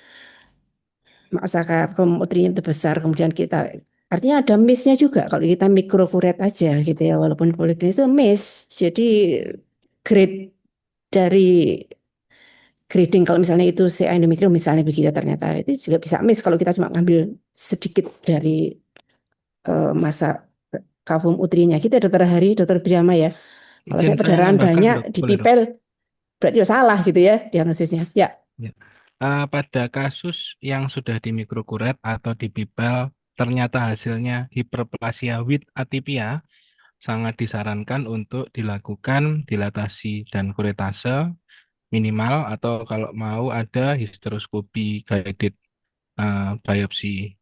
masa kemudian itu besar, kemudian kita artinya ada miss-nya juga kalau kita mikrokuret aja gitu ya, walaupun poliklinis itu miss. Jadi grade dari grading kalau misalnya itu CA endometrium misalnya begitu ternyata itu juga bisa miss kalau kita cuma ngambil sedikit dari masa kavum utrinya gitu ya, Dokter Hari, Dokter Birama ya. Kalau Izin saya saya perdarahan nambahkan banyak dok, di boleh dok? pipel berarti ya salah gitu ya diagnosisnya. Ya, Ya. Pada kasus yang sudah di mikrokuret atau di pipel, ternyata hasilnya hiperplasia with atipia, sangat disarankan untuk dilakukan dilatasi dan kuretase minimal atau kalau mau ada histeroskopi guided biopsi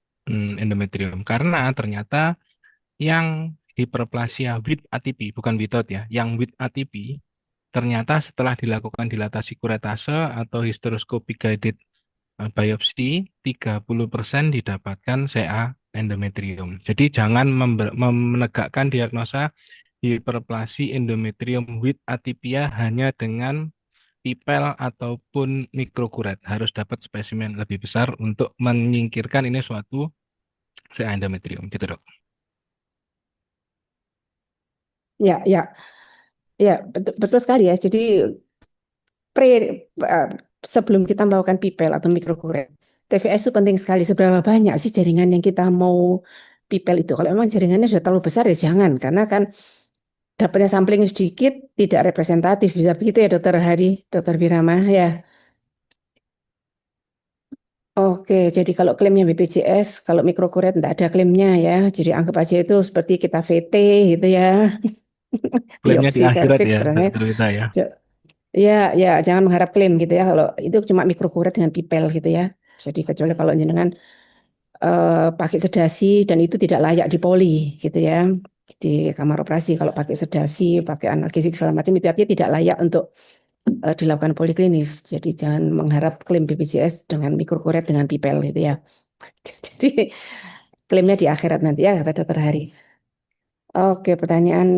endometrium. Karena ternyata yang hiperplasia with atipi, bukan without ya, yang with atipi, ternyata setelah dilakukan dilatasi kuretase atau histeroskopi guided biopsi 30% didapatkan CA endometrium. Jadi jangan menegakkan diagnosa hiperplasi endometrium with atipia hanya dengan pipel ataupun mikrokuret. Harus dapat spesimen lebih besar untuk menyingkirkan ini suatu CA endometrium. Gitu dok. ya, ya, ya, betul, betul sekali ya. Jadi pre eh, sebelum kita melakukan pipel atau mikrokuret, TVS itu penting sekali. Seberapa banyak sih jaringan yang kita mau pipel itu? Kalau memang jaringannya sudah terlalu besar ya jangan, karena kan dapatnya sampling sedikit tidak representatif bisa begitu ya Dokter Hari, Dokter Birama ya. Oke, jadi kalau klaimnya BPJS, kalau mikrokuret tidak ada klaimnya ya. Jadi anggap aja itu seperti kita VT gitu ya, Klaimnya di biopsi akhirat serviks ya, ternyata. dokter kita ya. Ya, ya, jangan mengharap klaim gitu ya. Kalau itu cuma mikrokuret dengan pipel gitu ya. Jadi kecuali kalau jenengan pakai sedasi dan itu tidak layak di poli gitu ya. Di kamar operasi kalau pakai sedasi, pakai analgesik segala macam itu artinya tidak layak untuk dilakukan poliklinis. Jadi jangan mengharap klaim BPJS dengan mikrokuret dengan pipel gitu ya. Jadi klaimnya di akhirat nanti ya kata Dokter Hari. Oke, pertanyaan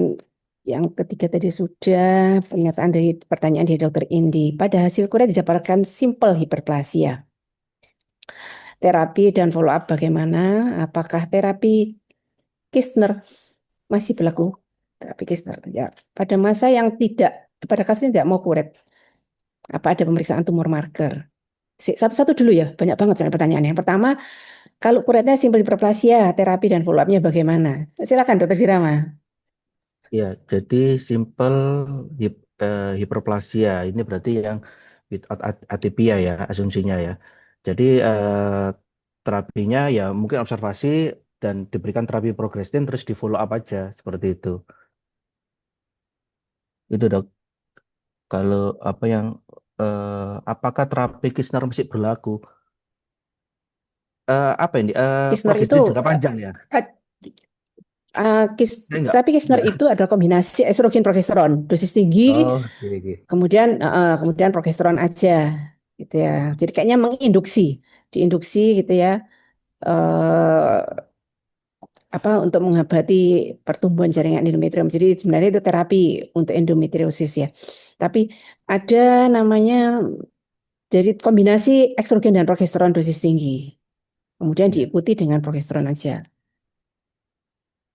Yang ketiga tadi sudah pernyataan dari pertanyaan dari Dokter Indi. Pada hasil kuret didapatkan simple hiperplasia. Terapi dan follow up bagaimana? Apakah terapi Kirschner masih berlaku? Terapi Kirschner ya. Pada kasus yang tidak mau kuret, apa ada pemeriksaan tumor marker? Satu-satu dulu ya, banyak banget soal pertanyaan. Yang pertama, kalau kuretnya simpel hiperplasia, terapi dan follow up-nya bagaimana? Silakan Dokter Firama. Ya, jadi simple hiperplasia ini berarti yang without atipia ya asumsinya ya. Jadi terapinya ya mungkin observasi dan diberikan terapi progrestin terus di follow up aja seperti itu. Itu dok. Kalau apa yang apakah terapi Kirschner masih berlaku? Apa ini? Kirschner itu Progrestin jangka panjang ya? eh, Enggak, terapi Kirschner enggak. itu adalah kombinasi estrogen progesteron, dosis tinggi, Oh, oke, oke. kemudian progesteron aja, gitu ya. Jadi kayaknya diinduksi gitu ya, eh, apa untuk mengobati pertumbuhan jaringan endometrium. Jadi sebenarnya itu terapi untuk endometriosis ya. Tapi ada namanya jadi kombinasi estrogen dan progesteron dosis tinggi, kemudian Ya. diikuti dengan progesteron aja.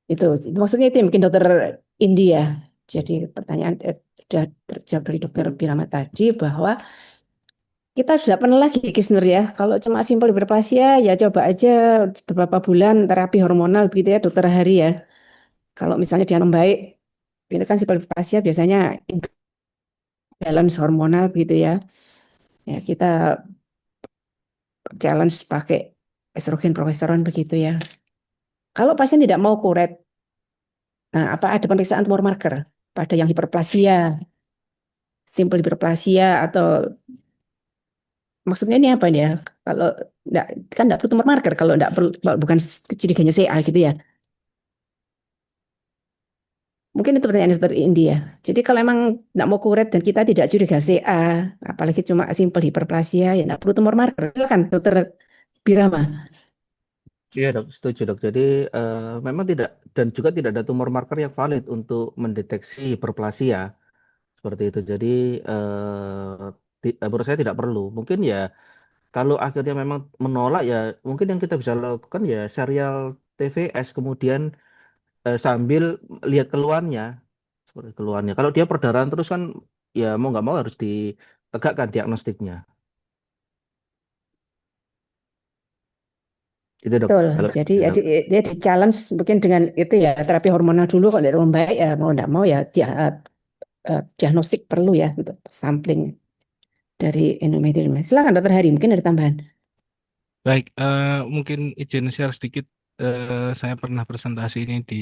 Itu maksudnya itu yang bikin dokter India. Jadi pertanyaan sudah terjawab dari dokter Birama tadi bahwa kita sudah pernah lagi Kisner ya. Kalau cuma simpel hiperplasia ya coba aja beberapa bulan terapi hormonal begitu ya dokter Hari ya. Kalau misalnya dia membaik, ini kan simpel hiperplasia biasanya imbalance hormonal begitu ya. Ya kita challenge pakai estrogen progesteron begitu ya. Kalau pasien tidak mau kuret, nah apa ada pemeriksaan tumor marker pada yang hiperplasia, simpel hiperplasia atau maksudnya ini apa nih ya? Kalau enggak, kan enggak perlu tumor marker kalau enggak perlu, kalau bukan curiganya CA gitu ya. Mungkin itu pertanyaan dokter India. Jadi kalau emang enggak mau kuret dan kita tidak curiga CA, apalagi cuma simpel hiperplasia, ya enggak perlu tumor marker. Silakan dokter Birama. Iya dok, setuju dok. Jadi memang tidak dan juga tidak ada tumor marker yang valid untuk mendeteksi hiperplasia seperti itu. Jadi menurut saya tidak perlu. Mungkin ya kalau akhirnya memang menolak ya mungkin yang kita bisa lakukan ya serial TVS kemudian sambil lihat keluhannya seperti keluhannya. Kalau dia perdarahan terus kan ya mau nggak mau harus ditegakkan diagnostiknya. Itu dok. Betul. Kalau Jadi dok. dia di challenge mungkin dengan itu ya terapi hormonal dulu kalau tidak membaik ya mau enggak mau ya dia diagnostik perlu ya untuk sampling dari endometrium. Silakan dokter Hari, mungkin ada tambahan. Baik, mungkin izin share sedikit. Saya pernah presentasi ini di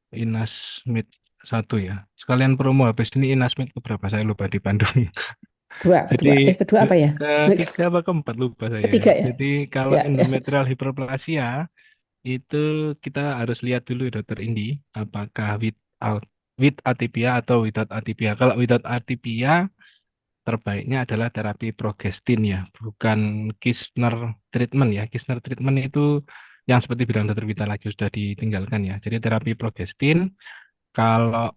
Inas Meet 1 ya. Sekalian promo habis ini Inas Meet keberapa? Saya lupa di Bandung. Dua, Jadi kedua apa ya? ketiga apa keempat lupa saya ya. Ketiga ya. Jadi kalau Ya, ya. endometrial hiperplasia itu kita harus lihat dulu dokter Indi apakah with atipia atau without atipia. Kalau without atipia terbaiknya adalah terapi progestin ya, bukan Kirschner treatment ya. Kirschner treatment itu yang seperti bilang dokter Vita lagi sudah ditinggalkan ya. Jadi terapi progestin kalau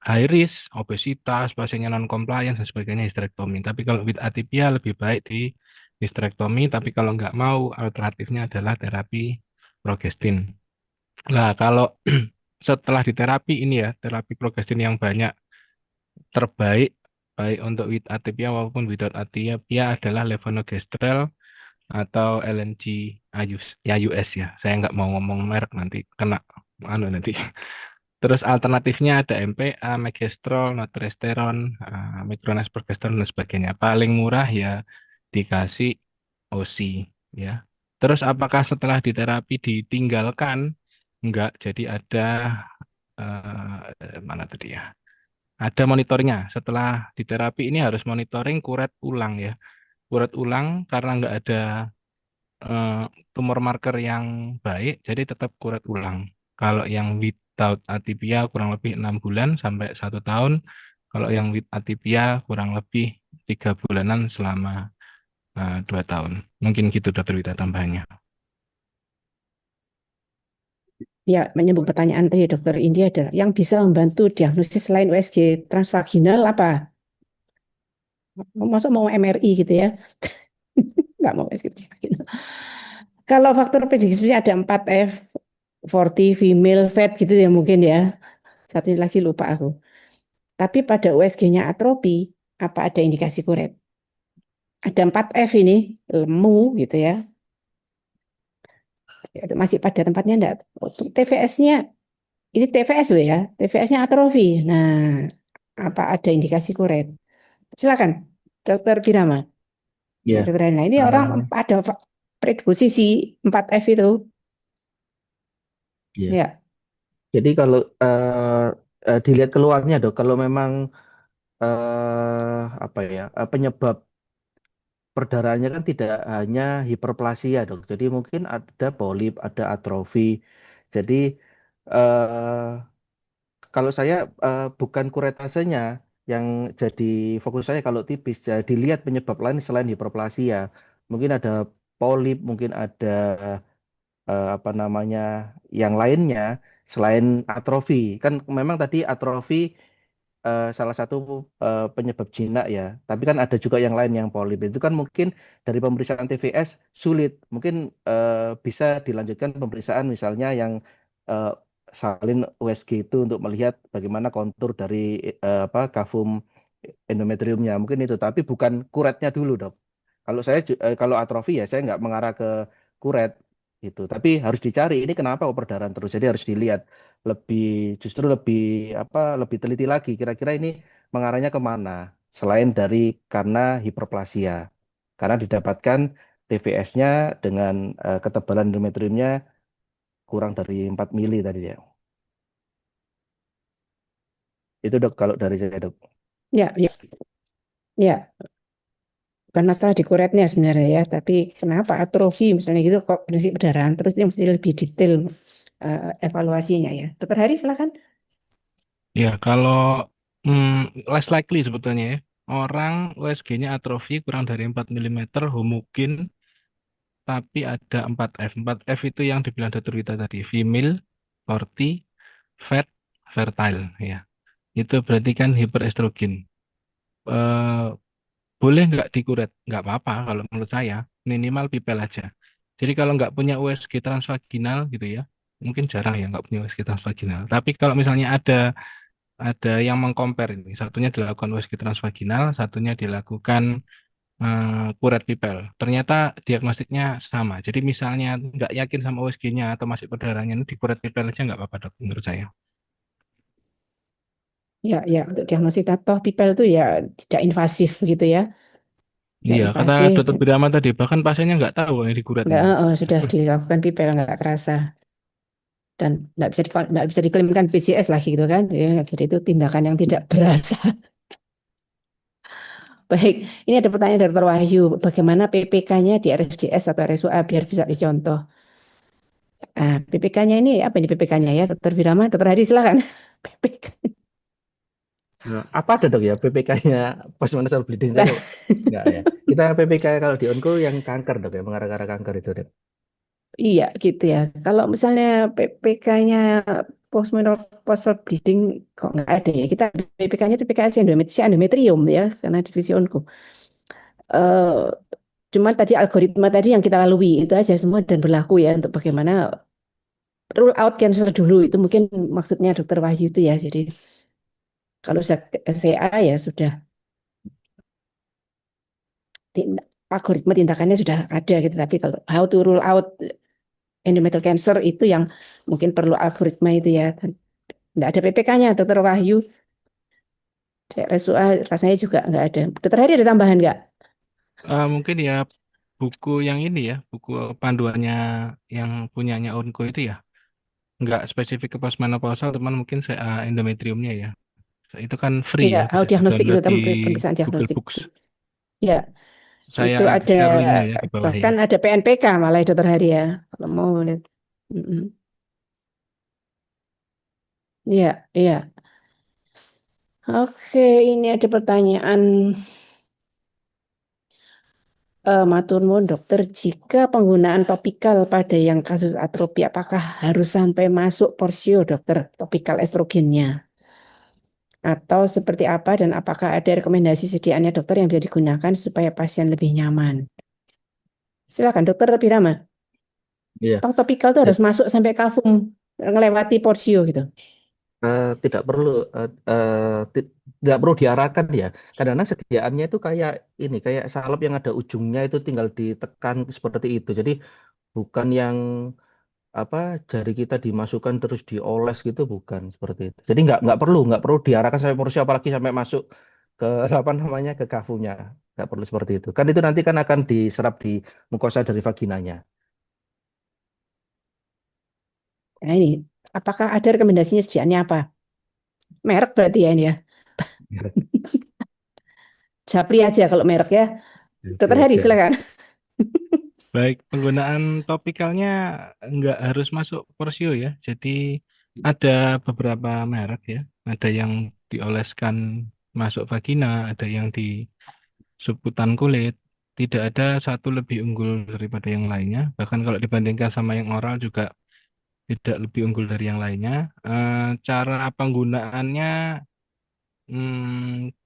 high risk, obesitas, pasiennya non compliant dan sebagainya histerektomi. Tapi kalau with atipia lebih baik di histerektomi. Tapi kalau nggak mau, alternatifnya adalah terapi progestin. Nah, kalau setelah diterapi ini ya, terapi progestin yang banyak terbaik, baik untuk with atipia maupun without atipia adalah levonorgestrel atau LNG AUS, ya US ya. Saya nggak mau ngomong merek nanti kena nanti. Terus alternatifnya ada MPA, Megestrol, Notresteron, Micronized Progesterone dan sebagainya. Paling murah ya dikasih OSI ya. Terus apakah setelah diterapi ditinggalkan? Enggak, jadi ada mana tadi ya? Ada monitornya. Setelah diterapi ini harus monitoring kuret ulang ya. Kuret ulang karena enggak ada eh, tumor marker yang baik, jadi tetap kuret ulang. Kalau yang without atipia kurang lebih 6 bulan sampai 1 tahun. Kalau yang with atipia kurang lebih 3 bulanan selama 2 tahun. Mungkin gitu dokter Wita tambahannya. Ya, menyambung pertanyaan tadi Dokter India ada yang bisa membantu diagnosis selain USG transvaginal apa? Masuk mau MRI gitu ya? Nggak mau USG transvaginal. Kalau faktor prediksi ada 4F, 40, female, fat gitu ya mungkin ya. Satu lagi lupa aku. Tapi pada USG-nya atrofi, apa ada indikasi kuret? Ada 4F ini, lemu gitu ya. Masih pada tempatnya enggak? TVS-nya, ini TVS loh ya, TVS-nya atrofi. Nah, apa ada indikasi kuret? Silakan, Dokter Birama. Ya, Dokter Rena, ini orang eh, ada predisposisi 4F itu. ya. Ya, Jadi kalau dilihat keluarnya dok, kalau memang apa ya penyebab perdarahannya kan tidak hanya hiperplasia dok. Jadi mungkin ada polip, ada atrofi. Jadi eh, kalau saya bukan kuretasenya yang jadi fokus saya kalau tipis, jadi lihat penyebab lain selain hiperplasia. Mungkin ada polip, mungkin ada apa namanya yang lainnya selain atrofi. Kan memang tadi atrofi salah satu penyebab jinak ya. Tapi kan ada juga yang lain yang polip. Itu kan mungkin dari pemeriksaan TVS sulit. Mungkin bisa dilanjutkan pemeriksaan misalnya yang eh, salin USG itu untuk melihat bagaimana kontur dari apa kavum endometriumnya. Mungkin itu. Tapi bukan kuretnya dulu dok. Kalau saya kalau atrofi ya saya nggak mengarah ke kuret gitu. Tapi harus dicari ini kenapa kok perdarahan terus. Jadi harus dilihat lebih justru lebih apa lebih teliti lagi kira-kira ini mengarahnya kemana selain dari karena hiperplasia karena didapatkan TVS-nya dengan ketebalan endometriumnya kurang dari 4 mili tadi ya itu dok kalau dari saya dok. ya, ya, ya. Bukan masalah di kuretnya sebenarnya ya, tapi kenapa atrofi misalnya gitu kok berisi perdarahan terus dia mesti lebih detail evaluasinya ya. Dokter Hari silakan. Ya, kalau less likely sebetulnya ya. Orang USG-nya atrofi kurang dari 4 milimeter, homogen, tapi ada 4F. 4F itu yang dibilang Dr. Wita tadi, female, forty, fat, fertile. Ya, itu berarti kan hiperestrogen. Eh, boleh nggak dikuret? Nggak apa-apa kalau menurut saya, minimal pipel aja. Jadi kalau nggak punya USG transvaginal gitu ya, mungkin jarang ya nggak punya USG transvaginal. Tapi kalau misalnya ada yang mengcompare ini. Satunya dilakukan USG transvaginal, satunya dilakukan kuret pipel. Ternyata diagnostiknya sama. Jadi misalnya nggak yakin sama USG-nya atau masih perdarahannya, ini di kuret pipel aja nggak apa-apa dok, menurut saya. Ya, ya untuk diagnosis toh pipel itu ya tidak invasif begitu ya, tidak Iya, kata invasif Dokter Birama tadi, bahkan pasiennya nggak tahu ini di kuret nggak ini. sudah dilakukan pipel nggak terasa dan nggak bisa diklaimkan PJS lagi gitu kan. Jadi itu tindakan yang tidak berasa. Baik, ini ada pertanyaan dari Dr. Wahyu. Bagaimana PPK-nya di RSDS atau RSUA biar bisa dicontoh? PPK-nya ini apa ini PPK-nya ya, Dokter Birama, Dokter Hadi silakan. PPK. Nah, apa ada dok ya PPK-nya postnatal bleeding itu kok nggak ya kita PPK kalau di onko yang kanker dok ya mengarah ke arah kanker itu dok. Iya gitu ya. Kalau misalnya PPK-nya postmenopausal bleeding kok nggak ada ya. Kita PPK-nya itu PPK endometrium ya karena divisi onko. Eh, Cuma tadi algoritma tadi yang kita lalui itu aja semua dan berlaku ya untuk bagaimana rule out cancer dulu itu mungkin maksudnya Dokter Wahyu itu ya. Jadi kalau SCA ya sudah algoritma tindakannya sudah ada gitu. Tapi kalau how to rule out endometrial cancer itu yang mungkin perlu algoritma itu ya. Nggak ada PPK-nya, Dokter Wahyu. RSUA rasanya juga nggak ada. Dokter Hari ada tambahan nggak? Mungkin ya buku yang ini ya, buku panduannya yang punyanya Onko itu ya, nggak spesifik ke postmenopausal, teman mungkin saya endometriumnya ya. Itu kan free Iya, ya, how bisa diagnostik itu di-download di pemeriksaan Google diagnostik. Books. Ya, Saya itu ada share linknya ya di bawah ya. bahkan ada PNPK malah ya, Dokter Hari ya. Kalau mau lihat. Mm-mm. Iya, iya. Oke, ini ada pertanyaan matur nuwun dokter, jika penggunaan topikal pada yang kasus atrofi, apakah harus sampai masuk porsio dokter, topikal estrogennya? Atau seperti apa dan apakah ada rekomendasi sediaannya dokter yang bisa digunakan supaya pasien lebih nyaman? Silakan dokter Birama. Iya. Apakah topikal itu harus masuk sampai kafum, ngelewati porsio gitu? Tidak perlu tidak perlu diarahkan ya. Karena sediaannya itu kayak ini, kayak salep yang ada ujungnya itu tinggal ditekan seperti itu. Jadi bukan yang apa jari kita dimasukkan terus dioles gitu, bukan seperti itu. Jadi nggak perlu diarahkan sampai porsi, apalagi sampai masuk ke apa namanya ke kafunya. Nggak perlu seperti itu. Kan itu nanti kan akan diserap di mukosa dari vaginanya. Nah ini, apakah ada rekomendasinya sediaannya apa? Merek berarti ya ini ya. Japri aja kalau merek ya. Gitu Dokter Hari aja. silakan. Baik, penggunaan topikalnya nggak harus masuk porsio ya. Jadi ada beberapa merek ya. Ada yang dioleskan masuk vagina, ada yang di subkutan kulit. Tidak ada satu lebih unggul daripada yang lainnya. Bahkan kalau dibandingkan sama yang oral juga tidak lebih unggul dari yang lainnya. Cara penggunaannya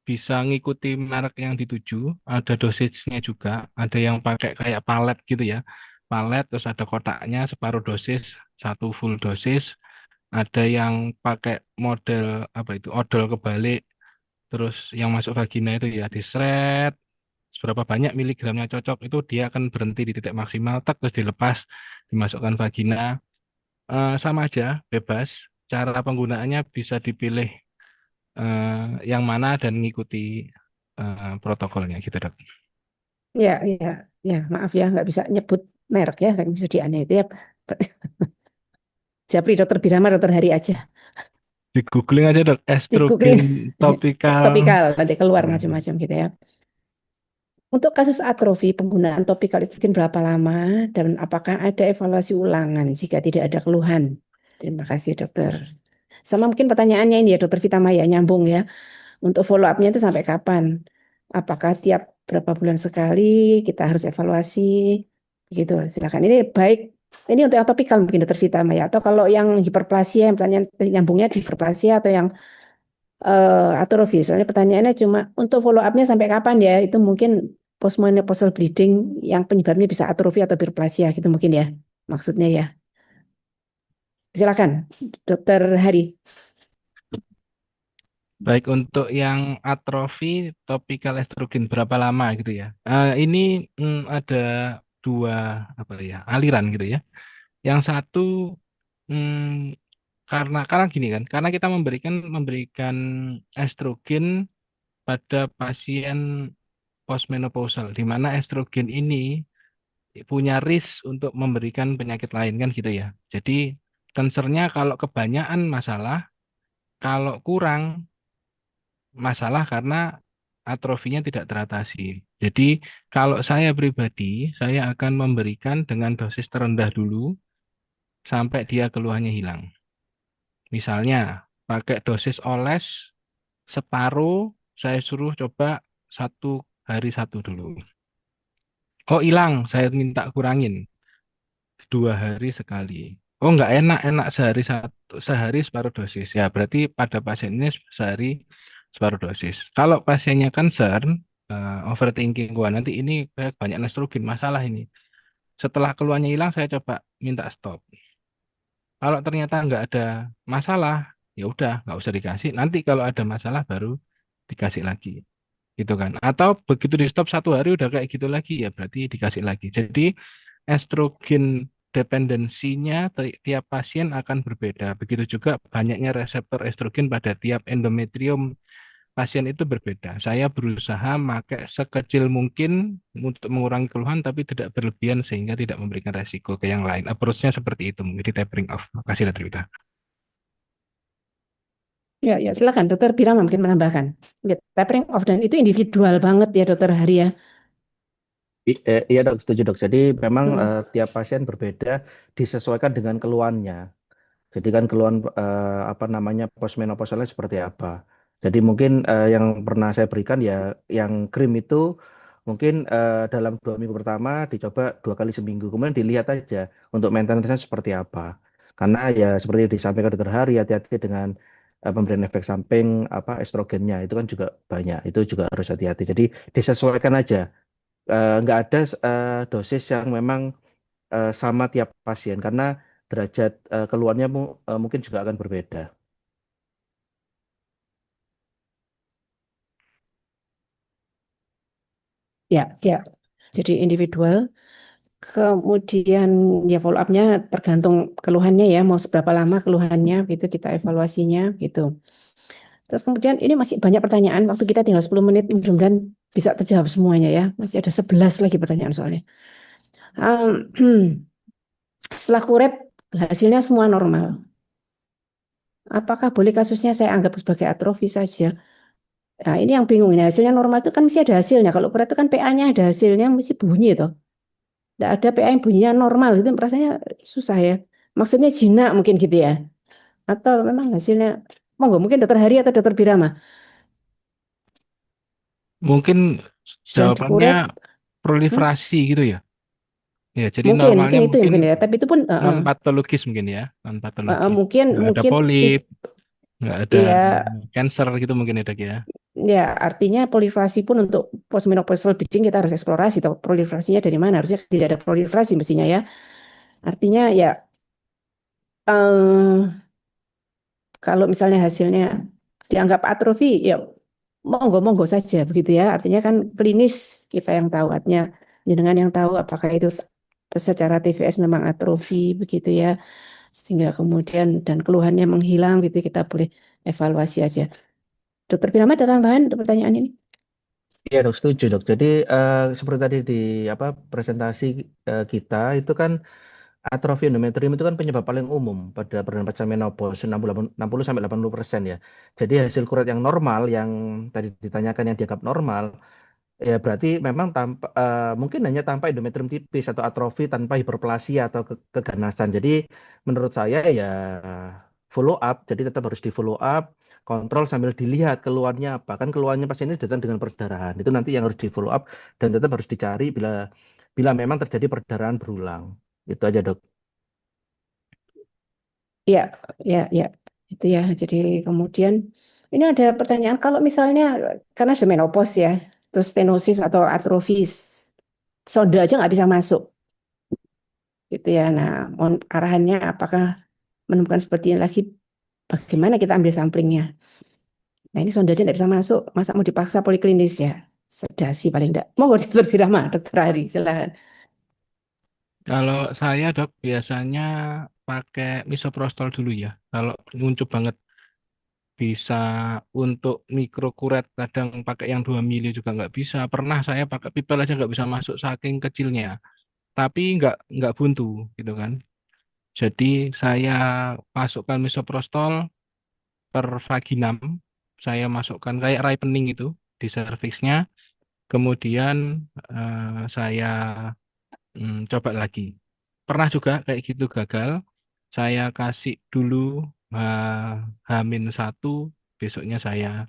bisa ngikuti merek yang dituju. Ada dosisnya juga. Ada yang pakai kayak palet gitu ya. Palet terus ada kotaknya separuh dosis, satu full dosis. Ada yang pakai model apa itu odol kebalik. Terus yang masuk vagina itu ya diseret. Seberapa banyak miligramnya cocok itu dia akan berhenti di titik maksimal, tak terus dilepas, dimasukkan vagina. Sama aja, bebas. Cara penggunaannya bisa dipilih yang mana dan mengikuti protokolnya gitu dok. Ya, ya, ya, maaf ya, nggak bisa nyebut merek ya, nggak bisa dianeh itu ya. Japri dokter Birama, dokter Hari aja. Di googling aja dok, Di estrogen googling topikal. topikal, nanti keluar Ya. macam-macam gitu ya. Untuk kasus atrofi, penggunaan topikal estrogen berapa lama dan apakah ada evaluasi ulangan jika tidak ada keluhan? Terima kasih dokter. Sama mungkin pertanyaannya ini ya dokter Vitamaya nyambung ya. Untuk follow up-nya itu sampai kapan? Apakah tiap berapa bulan sekali kita harus evaluasi? Gitu, silakan. Ini baik. Ini untuk yang topikal mungkin dokter Vitamaya atau kalau yang hiperplasia, yang pertanyaan nyambungnya di hiperplasia atau yang atrofi. Soalnya pertanyaannya cuma untuk follow up-nya sampai kapan ya? Itu mungkin postmenopausal bleeding yang penyebabnya bisa atrofi atau hiperplasia gitu mungkin ya. Maksudnya ya. Silakan, Dokter Hari. Baik untuk yang atrofi topikal estrogen berapa lama gitu ya. Ini ada dua apa ya aliran gitu ya. Yang satu mm, karena gini kan, karena kita memberikan estrogen pada pasien postmenopausal, di mana estrogen ini punya risk untuk memberikan penyakit lain kan gitu ya. Jadi concernnya kalau kebanyakan masalah, kalau kurang masalah karena atrofinya tidak teratasi. Jadi kalau saya pribadi, saya akan memberikan dengan dosis terendah dulu sampai dia keluhannya hilang. Misalnya pakai dosis oles separuh, saya suruh coba 1 hari 1 dulu. Oh hilang, saya minta kurangin 2 hari sekali. Oh nggak enak, enak sehari separuh dosis. Ya berarti pada pasien ini sehari separuh dosis. Kalau pasiennya concern, overthinking, gua nanti ini kayak banyak estrogen masalah ini. Setelah keluhannya hilang, saya coba minta stop. Kalau ternyata nggak ada masalah, ya udah nggak usah dikasih. Nanti kalau ada masalah baru dikasih lagi, gitu kan? Atau begitu di stop 1 hari udah kayak gitu lagi, ya berarti dikasih lagi. Jadi estrogen dependensinya tiap pasien akan berbeda. Begitu juga banyaknya reseptor estrogen pada tiap endometrium pasien itu berbeda. Saya berusaha pakai sekecil mungkin untuk mengurangi keluhan, tapi tidak berlebihan sehingga tidak memberikan resiko ke yang lain. Approach-nya seperti itu, mungkin di tapering off. Makasih, Dr. Wita. Ya, ya, silakan Dokter Birama mungkin menambahkan. Ya, tapering off dan itu individual banget ya Dokter Hari ya. Iya dok, setuju dok. Jadi memang Hmm. tiap pasien berbeda, disesuaikan dengan keluhannya. Jadi kan keluhan apa namanya postmenopausalnya seperti apa. Jadi mungkin yang pernah saya berikan ya yang krim itu Mungkin dalam 2 minggu pertama dicoba 2 kali seminggu, kemudian dilihat aja untuk maintenance-nya seperti apa. Karena ya seperti disampaikan dokter Hari, hati-hati dengan pemberian efek samping apa estrogennya itu kan juga banyak, itu juga harus hati-hati. Jadi disesuaikan aja. Nggak ada dosis yang memang sama tiap pasien karena derajat keluarnya mungkin juga akan berbeda. Ya, ya. Jadi individual. Kemudian ya follow up-nya tergantung keluhannya ya, mau seberapa lama keluhannya gitu kita evaluasinya gitu. Terus kemudian ini masih banyak pertanyaan, waktu kita tinggal 10 menit, mudah-mudahan bisa terjawab semuanya ya. Masih ada 11 lagi pertanyaan soalnya. Setelah kuret hasilnya semua normal. Apakah boleh kasusnya saya anggap sebagai atrofi saja? Nah, ini yang bingung ini. Hasilnya normal itu kan mesti ada hasilnya. Kalau kuret itu kan PA-nya ada hasilnya, mesti bunyi toh. Tidak ada PA yang bunyinya normal gitu, rasanya susah ya. Maksudnya jinak mungkin gitu ya. Atau memang hasilnya, monggo mungkin dokter Hari atau dokter Birama. Mungkin Sudah jawabannya dikuret, hmm? proliferasi gitu ya. Ya, jadi Mungkin normalnya itu ya mungkin mungkin ya. Tapi itu pun non patologis mungkin ya, non patologis. mungkin Nggak ada mungkin polip, nggak ada ya cancer gitu mungkin ya dok ya. ya artinya proliferasi pun untuk postmenopausal bleeding kita harus eksplorasi toh proliferasinya dari mana. Harusnya tidak ada proliferasi mestinya ya. Artinya ya eh, kalau misalnya hasilnya dianggap atrofi, ya monggo-monggo saja begitu ya. Artinya kan klinis kita yang tahu, artinya jenengan yang tahu apakah itu secara TVS memang atrofi begitu ya. Sehingga kemudian dan keluhannya menghilang gitu kita boleh evaluasi aja. Dokter Firman ada tambahan untuk pertanyaan ini? Iya dok, setuju dok. Jadi seperti tadi di apa presentasi kita itu kan atrofi endometrium itu kan penyebab paling umum pada perdana pasca menopause 60 sampai 80% ya. Jadi hasil kuret yang normal yang tadi ditanyakan yang dianggap normal ya berarti memang tanpa mungkin hanya tanpa endometrium tipis atau atrofi tanpa hiperplasia atau keganasan. Jadi menurut saya ya follow up. Jadi tetap harus di follow up, kontrol sambil dilihat keluarnya apa. Kan keluarnya pasien ini datang dengan perdarahan. Itu nanti yang harus di follow up dan tetap harus dicari bila bila memang terjadi perdarahan berulang. Itu aja dok. Ya, ya, ya. Itu ya. Jadi kemudian ini ada pertanyaan kalau misalnya karena ada menopause ya, terus stenosis atau atrofis, sonda aja nggak bisa masuk gitu ya. Nah, mohon arahannya apakah menemukan seperti ini lagi, bagaimana kita ambil samplingnya? Nah, ini sonda aja nggak bisa masuk, masa mau dipaksa poliklinis ya? Sedasi paling enggak. Monggo dokter Firama, dokter Ari, silakan. Kalau saya dok biasanya pakai misoprostol dulu ya. Kalau nguncup banget bisa untuk mikrokuret kadang pakai yang 2 mili juga nggak bisa. Pernah saya pakai pipel aja nggak bisa masuk saking kecilnya. Tapi nggak buntu gitu kan. Jadi saya masukkan misoprostol per vaginam. Saya masukkan kayak ripening itu di serviksnya. Kemudian saya coba lagi. Pernah juga kayak gitu gagal. Saya kasih dulu H-1, besoknya saya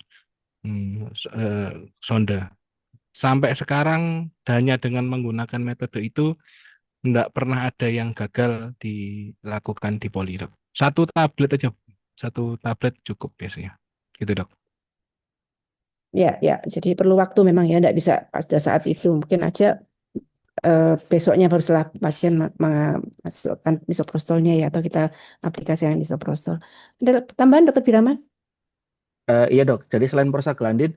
sonda. Sampai sekarang hanya dengan menggunakan metode itu tidak pernah ada yang gagal dilakukan di poli, dok. Satu tablet aja, satu tablet cukup biasanya. Gitu dok. Ya, ya. Jadi perlu waktu memang ya, enggak bisa pada saat itu. Mungkin aja besoknya baru setelah pasien memasukkan misoprostolnya ya, atau kita aplikasikan misoprostol. Ada tambahan dokter Birama? Iya dok. Jadi selain prostaglandin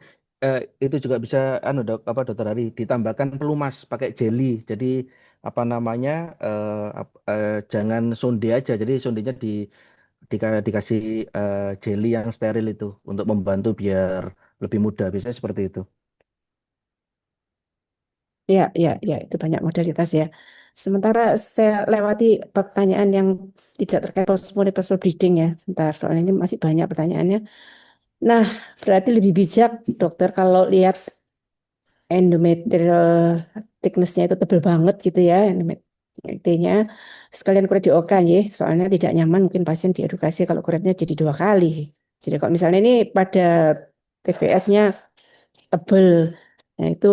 itu juga bisa anu dok apa dokter Hari ditambahkan pelumas pakai jelly. Jadi apa namanya jangan sonde aja. Jadi sondenya dikasih jelly yang steril itu untuk membantu biar lebih mudah. Biasanya seperti itu. Ya, ya, ya. Itu banyak modalitas ya. Sementara saya lewati pertanyaan yang tidak terkait postmenopausal bleeding ya. Sebentar, soalnya ini masih banyak pertanyaannya. Nah, berarti lebih bijak dokter kalau lihat endometrial thickness-nya itu tebal banget gitu ya, intinya sekalian kuret di OK ya, soalnya tidak nyaman mungkin pasien diedukasi kalau kuretnya jadi 2 kali. Jadi kalau misalnya ini pada TVS-nya tebal, nah itu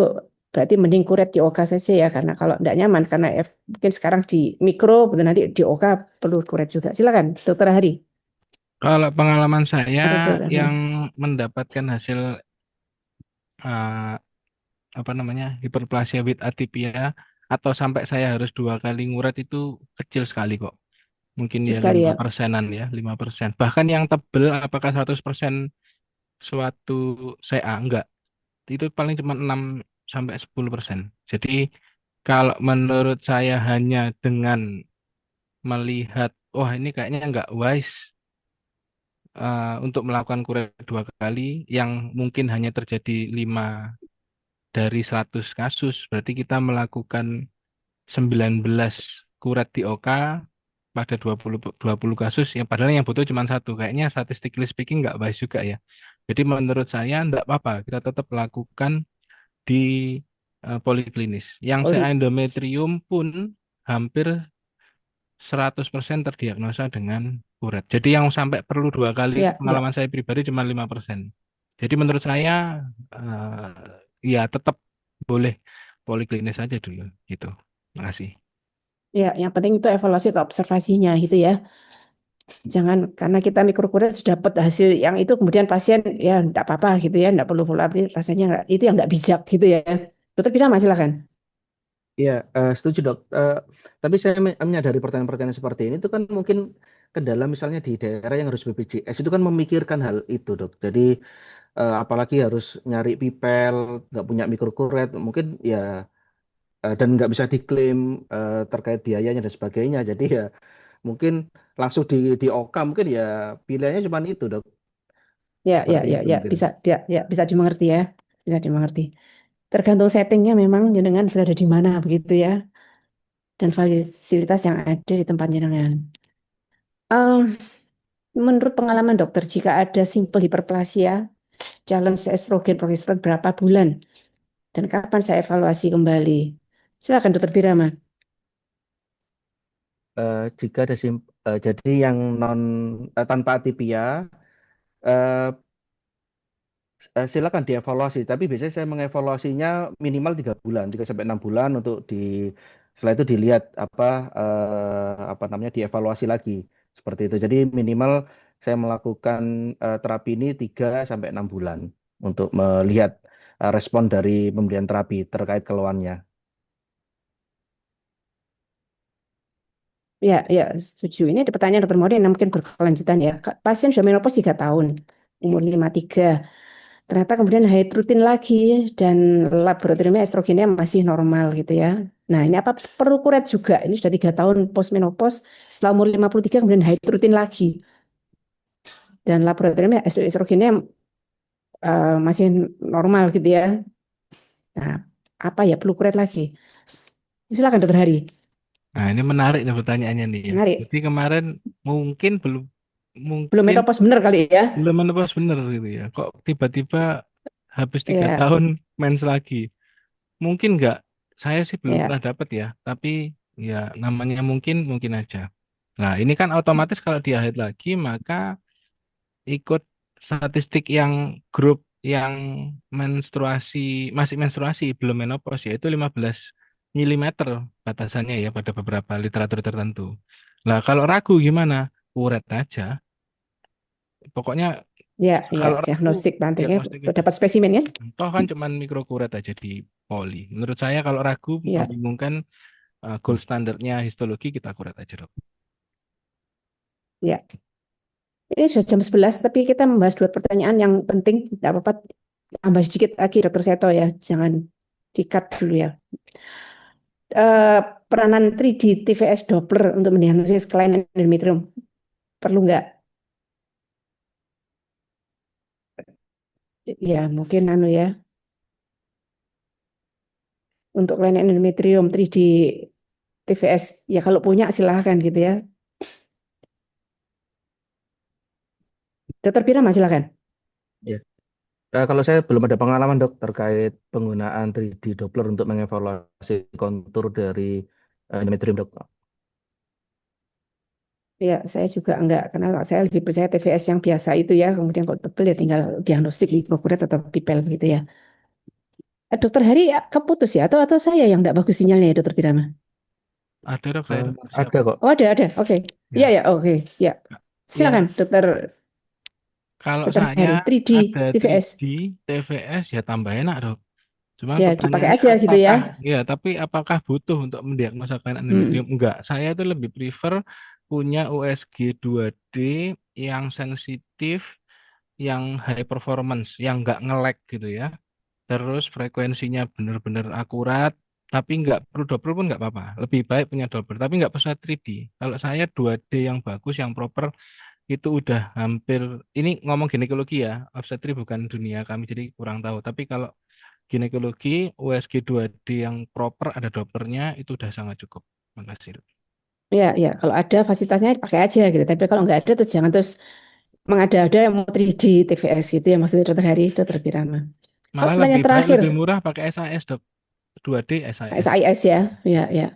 berarti mending kuret di OK saja ya, karena kalau tidak nyaman, karena mungkin sekarang di mikro, betul nanti di OK perlu kuret juga. Silakan, Dokter Hari. Kalau pengalaman saya Dokter Hari. yang mendapatkan hasil eh, apa namanya hiperplasia with atipia atau sampai saya harus 2 kali nguret itu kecil sekali kok. Mungkin Kecil ya sekali lima ya. persenan ya, 5%. Bahkan yang tebel apakah 100% suatu CA? Enggak. Itu paling cuma 6 sampai 10%. Jadi kalau menurut saya hanya dengan melihat, wah ini kayaknya nggak wise untuk melakukan kuret 2 kali, yang mungkin hanya terjadi 5 dari 100 kasus, berarti kita melakukan 19 kuret di OK pada 20 kasus, yang padahal yang butuh cuma satu. Kayaknya statistically speaking nggak wise juga ya. Jadi menurut saya nggak apa-apa, kita tetap lakukan di poliklinis. Yang saya Poli. endometrium pun hampir 100% terdiagnosa dengan kuret. Jadi yang sampai perlu 2 kali itu Ya, ya, pengalaman saya pribadi cuma 5%. Jadi menurut saya ya tetap boleh poliklinis aja dulu gitu. Makasih. ya. Yang penting itu evaluasi atau observasinya gitu ya. Jangan karena kita mikrokuret sudah dapat hasil yang itu kemudian pasien ya enggak apa-apa gitu ya, enggak perlu follow up, rasanya itu yang enggak bijak gitu ya. Dokter Bina silakan. Iya, setuju dok. Tapi saya menyadari pertanyaan-pertanyaan seperti ini itu kan mungkin kendala misalnya di daerah yang harus BPJS itu kan memikirkan hal itu dok. Jadi apalagi harus nyari pipel, nggak punya mikrokuret, mungkin ya dan nggak bisa diklaim terkait biayanya dan sebagainya. Jadi ya mungkin langsung di OK mungkin ya pilihannya cuma itu dok. Ya, ya, Seperti ya, itu ya, mungkin. bisa, ya, ya, bisa dimengerti ya, bisa dimengerti. Tergantung settingnya memang jenengan sudah ada di mana begitu ya, dan fasilitas yang ada di tempat jenengan. Eh, Menurut pengalaman dokter, jika ada simpel hiperplasia, challenge estrogen progesteron berapa bulan dan kapan saya evaluasi kembali? Silakan dokter Birama. Jika ada jadi yang non tanpa atipia silakan dievaluasi. Tapi biasanya saya mengevaluasinya minimal 3 bulan, 3 sampai 6 bulan untuk setelah itu dilihat apa namanya dievaluasi lagi seperti itu. Jadi minimal saya melakukan terapi ini 3 sampai 6 bulan untuk melihat respon dari pemberian terapi terkait keluhannya. Ya, ya, setuju. Ini ada pertanyaan dokter Maudie yang mungkin berkelanjutan ya. Pasien sudah menopause 3 tahun, umur 53. Ternyata kemudian haid rutin lagi dan laboratoriumnya estrogennya masih normal gitu ya. Nah, ini apa perlu kuret juga? Ini sudah 3 tahun post menopause, setelah umur 53 kemudian haid rutin lagi dan laboratoriumnya estrogennya masih normal gitu ya. Nah, apa ya perlu kuret lagi? Silakan dokter Hari. Nah, ini menarik nih pertanyaannya nih ya. Menarik. Jadi kemarin mungkin belum Belum mungkin menopause benar kali ya? belum menebas bener gitu ya. Kok tiba-tiba habis tiga Ya, tahun mens lagi? Mungkin nggak. Saya sih belum ya, pernah dapat ya. Tapi ya namanya mungkin mungkin aja. Nah, ini kan otomatis kalau dia haid lagi maka ikut statistik yang grup yang menstruasi masih menstruasi belum menopause yaitu 15 milimeter batasannya ya pada beberapa literatur tertentu. Nah, kalau ragu gimana? Uret aja. Pokoknya ya, ya. kalau ragu Diagnostik nantinya diagnostik aja. dapat spesimen ya? Toh kan cuman mikrokuret aja di poli. Menurut saya kalau ragu Ya, membingungkan gold standarnya histologi kita kuret aja dok. ya. Ini sudah jam 11, tapi kita membahas 2 pertanyaan yang penting. Tidak apa-apa, tambah sedikit lagi, Dokter Seto ya. Jangan di-cut dulu ya. Eh, Peranan 3D TVS Doppler untuk mendiagnosis kelainan endometrium. Perlu nggak? Ya, mungkin anu ya. Untuk kelainan endometrium 3D TVS. Ya, kalau punya silahkan gitu ya. Dokter Pira, silakan. Ya. Kalau saya belum ada pengalaman dok terkait penggunaan 3D Doppler untuk mengevaluasi kontur dari endometrium dok. Ya, saya juga enggak, karena saya lebih percaya TVS yang biasa itu ya. Kemudian kalau tebel ya tinggal diagnostik mikrokuret atau pipel gitu ya. Dokter Hari keputus ya atau saya yang enggak bagus sinyalnya ya Dokter Birama? Ada dok, saya dok, siap. Ada kok. Oh ada. Oke. Iya Ya, ya, oke. Ya. Silakan ya Dokter kalau Dokter saya Hari 3D ada TVS. 3D, TVS ya tambah enak dok. Cuma Ya, dipakai pertanyaannya aja gitu ya. apakah, ya tapi apakah butuh untuk mendiagnosakan endometrium? Enggak, saya itu lebih prefer punya USG 2D yang sensitif, yang high performance, yang nggak nge-lag gitu ya. Terus frekuensinya benar-benar akurat, tapi nggak perlu Doppler pun nggak apa-apa. Lebih baik punya Doppler, tapi nggak usah 3D. Kalau saya 2D yang bagus, yang proper, itu udah hampir, ini ngomong ginekologi ya, obstetri bukan dunia kami, jadi kurang tahu. Tapi kalau ginekologi, USG 2D yang proper, ada Dopplernya, itu udah sangat cukup. Makasih. Ya, ya. Kalau ada fasilitasnya pakai aja gitu. Tapi kalau nggak ada terus jangan terus mengada-ada yang mau 3D TVS gitu ya maksudnya Dokter Hari, Dokter Birama. Oh, Malah lebih pertanyaan baik, terakhir, lebih murah pakai SAS, dok. 2D SAS. SIS ya. Ya, ya.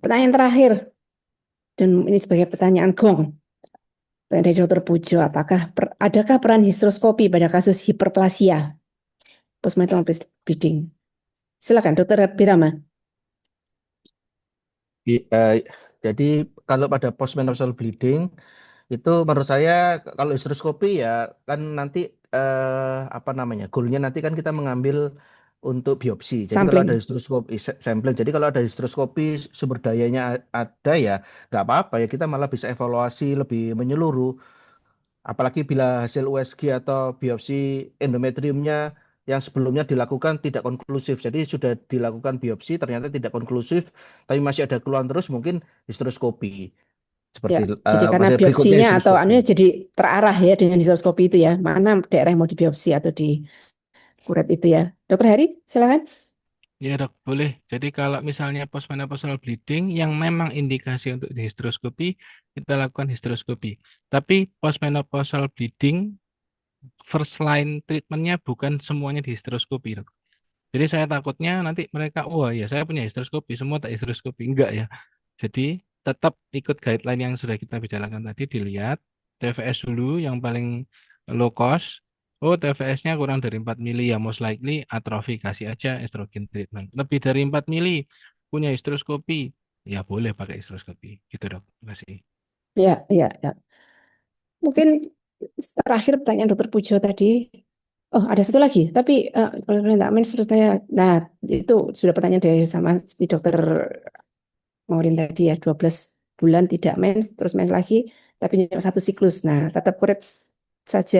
Pertanyaan terakhir dan ini sebagai pertanyaan gong dari Dokter Pujo, adakah peran histeroskopi pada kasus hiperplasia postmenopausal bleeding? Silakan Dokter Birama. Jadi kalau pada postmenopausal bleeding itu menurut saya kalau histeroskopi ya kan nanti apa namanya goalnya nanti kan kita mengambil untuk biopsi. Jadi kalau ada Sampling. histeroskopi sampling, jadi kalau ada histeroskopi sumber dayanya ada ya nggak apa-apa ya kita malah bisa evaluasi lebih menyeluruh. Apalagi bila hasil USG atau biopsi endometriumnya yang sebelumnya dilakukan tidak konklusif. Jadi sudah dilakukan biopsi ternyata tidak konklusif, tapi masih ada keluhan terus mungkin histeroskopi. Seperti Ya, jadi karena maksudnya berikutnya biopsinya atau histeroskopi. anunya jadi terarah ya dengan histeroskopi itu ya. Mana daerah yang mau dibiopsi atau dikuret itu ya. Dokter Heri, silakan. Ya dok, boleh. Jadi kalau misalnya postmenopausal bleeding yang memang indikasi untuk di histeroskopi, kita lakukan histeroskopi. Tapi postmenopausal bleeding, first line treatmentnya bukan semuanya di histeroskopi dok. Jadi saya takutnya nanti mereka, wah ya saya punya histeroskopi, semua tak histeroskopi. Enggak ya. Jadi tetap ikut guideline yang sudah kita bicarakan tadi, dilihat TVS dulu yang paling low cost. Oh, TVS-nya kurang dari 4 mili ya most likely atrofi, kasih aja estrogen treatment. Lebih dari 4 mili punya histeroskopi, ya boleh pakai histeroskopi. Gitu dok, terima kasih. Ya, ya, ya. Mungkin terakhir pertanyaan Dokter Pujo tadi. Oh, ada satu lagi. Tapi kalau minta main terus saya. Nah, itu sudah pertanyaan dari sama di Dokter Maureen tadi ya. 12 bulan tidak main, terus main lagi, tapi satu siklus. Nah, tetap kuret saja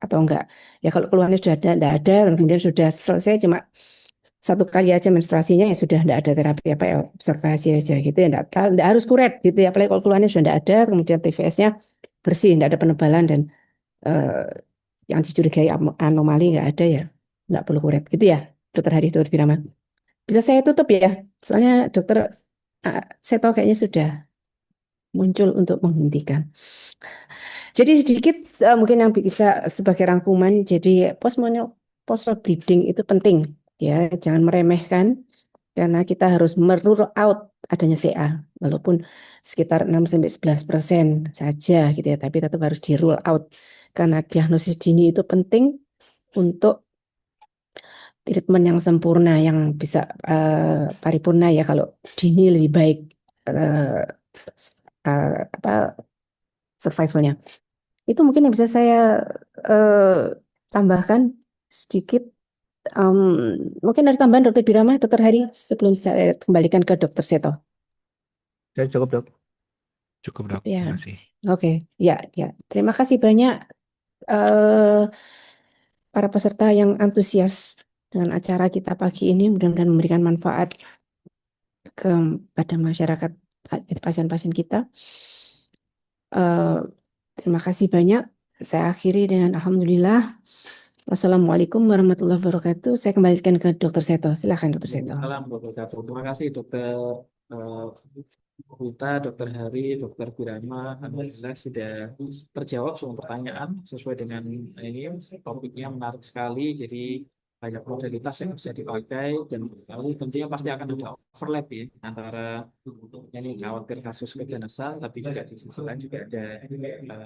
atau enggak? Ya kalau keluhannya sudah ada, enggak ada, dan kemudian sudah selesai cuma satu kali aja menstruasinya ya sudah enggak ada terapi apa ya observasi aja gitu ya enggak harus kuret gitu ya apalagi kalau keluhannya sudah enggak ada kemudian TVS-nya bersih enggak ada penebalan dan eh, yang dicurigai anomali enggak ada ya enggak perlu kuret gitu ya Dokter Hari Dokter Birama bisa saya tutup ya soalnya Dokter Seto kayaknya sudah muncul untuk menghentikan. Jadi sedikit mungkin yang bisa sebagai rangkuman, jadi postmenopausal bleeding itu penting, ya, jangan meremehkan karena kita harus merule out adanya CA, walaupun sekitar 6-11% saja gitu ya, tapi tetap harus di rule out karena diagnosis dini itu penting untuk treatment yang sempurna, yang bisa paripurna ya kalau dini lebih baik eh, apa survivalnya. Itu mungkin yang bisa saya tambahkan sedikit. Em, Mungkin ada tambahan Dokter Birama, Dokter Hari, sebelum saya kembalikan ke Dokter Seto. Saya cukup dok. Cukup dok, Ya, terima kasih. oke, ya, ya. Terima kasih banyak eh, para peserta yang antusias dengan acara kita pagi ini. Mudah-mudahan memberikan manfaat kepada masyarakat pasien-pasien kita. Eh, Terima kasih banyak. Saya akhiri dengan Alhamdulillah. Wassalamualaikum warahmatullahi wabarakatuh. Saya kembalikan ke Dokter Seto. Silakan Dokter Seto. Salam wabarakatuh. Terima kasih Dokter eh, Rita, Dokter Hari, Dokter Birama. Alhamdulillah sudah terjawab semua pertanyaan sesuai dengan ini topiknya menarik sekali. Jadi banyak modalitas yang bisa dipakai dan lalu tentunya pasti akan ada overlap ya antara ini khawatir kasus keganasan tapi juga di sisi lain juga ada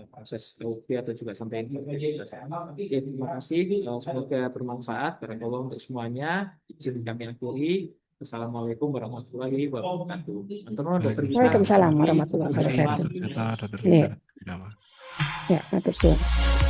proses OP atau juga sampai infertilitas. Oke, terima kasih. Semoga bermanfaat. Barakallahu untuk semuanya. Izin kami akhiri. Assalamualaikum warahmatullahi wabarakatuh. Teman-teman, dokter kita Waalaikumsalam kami warahmatullahi wabarakatuh. Dokter Iya, Birama. ya, matur suwun.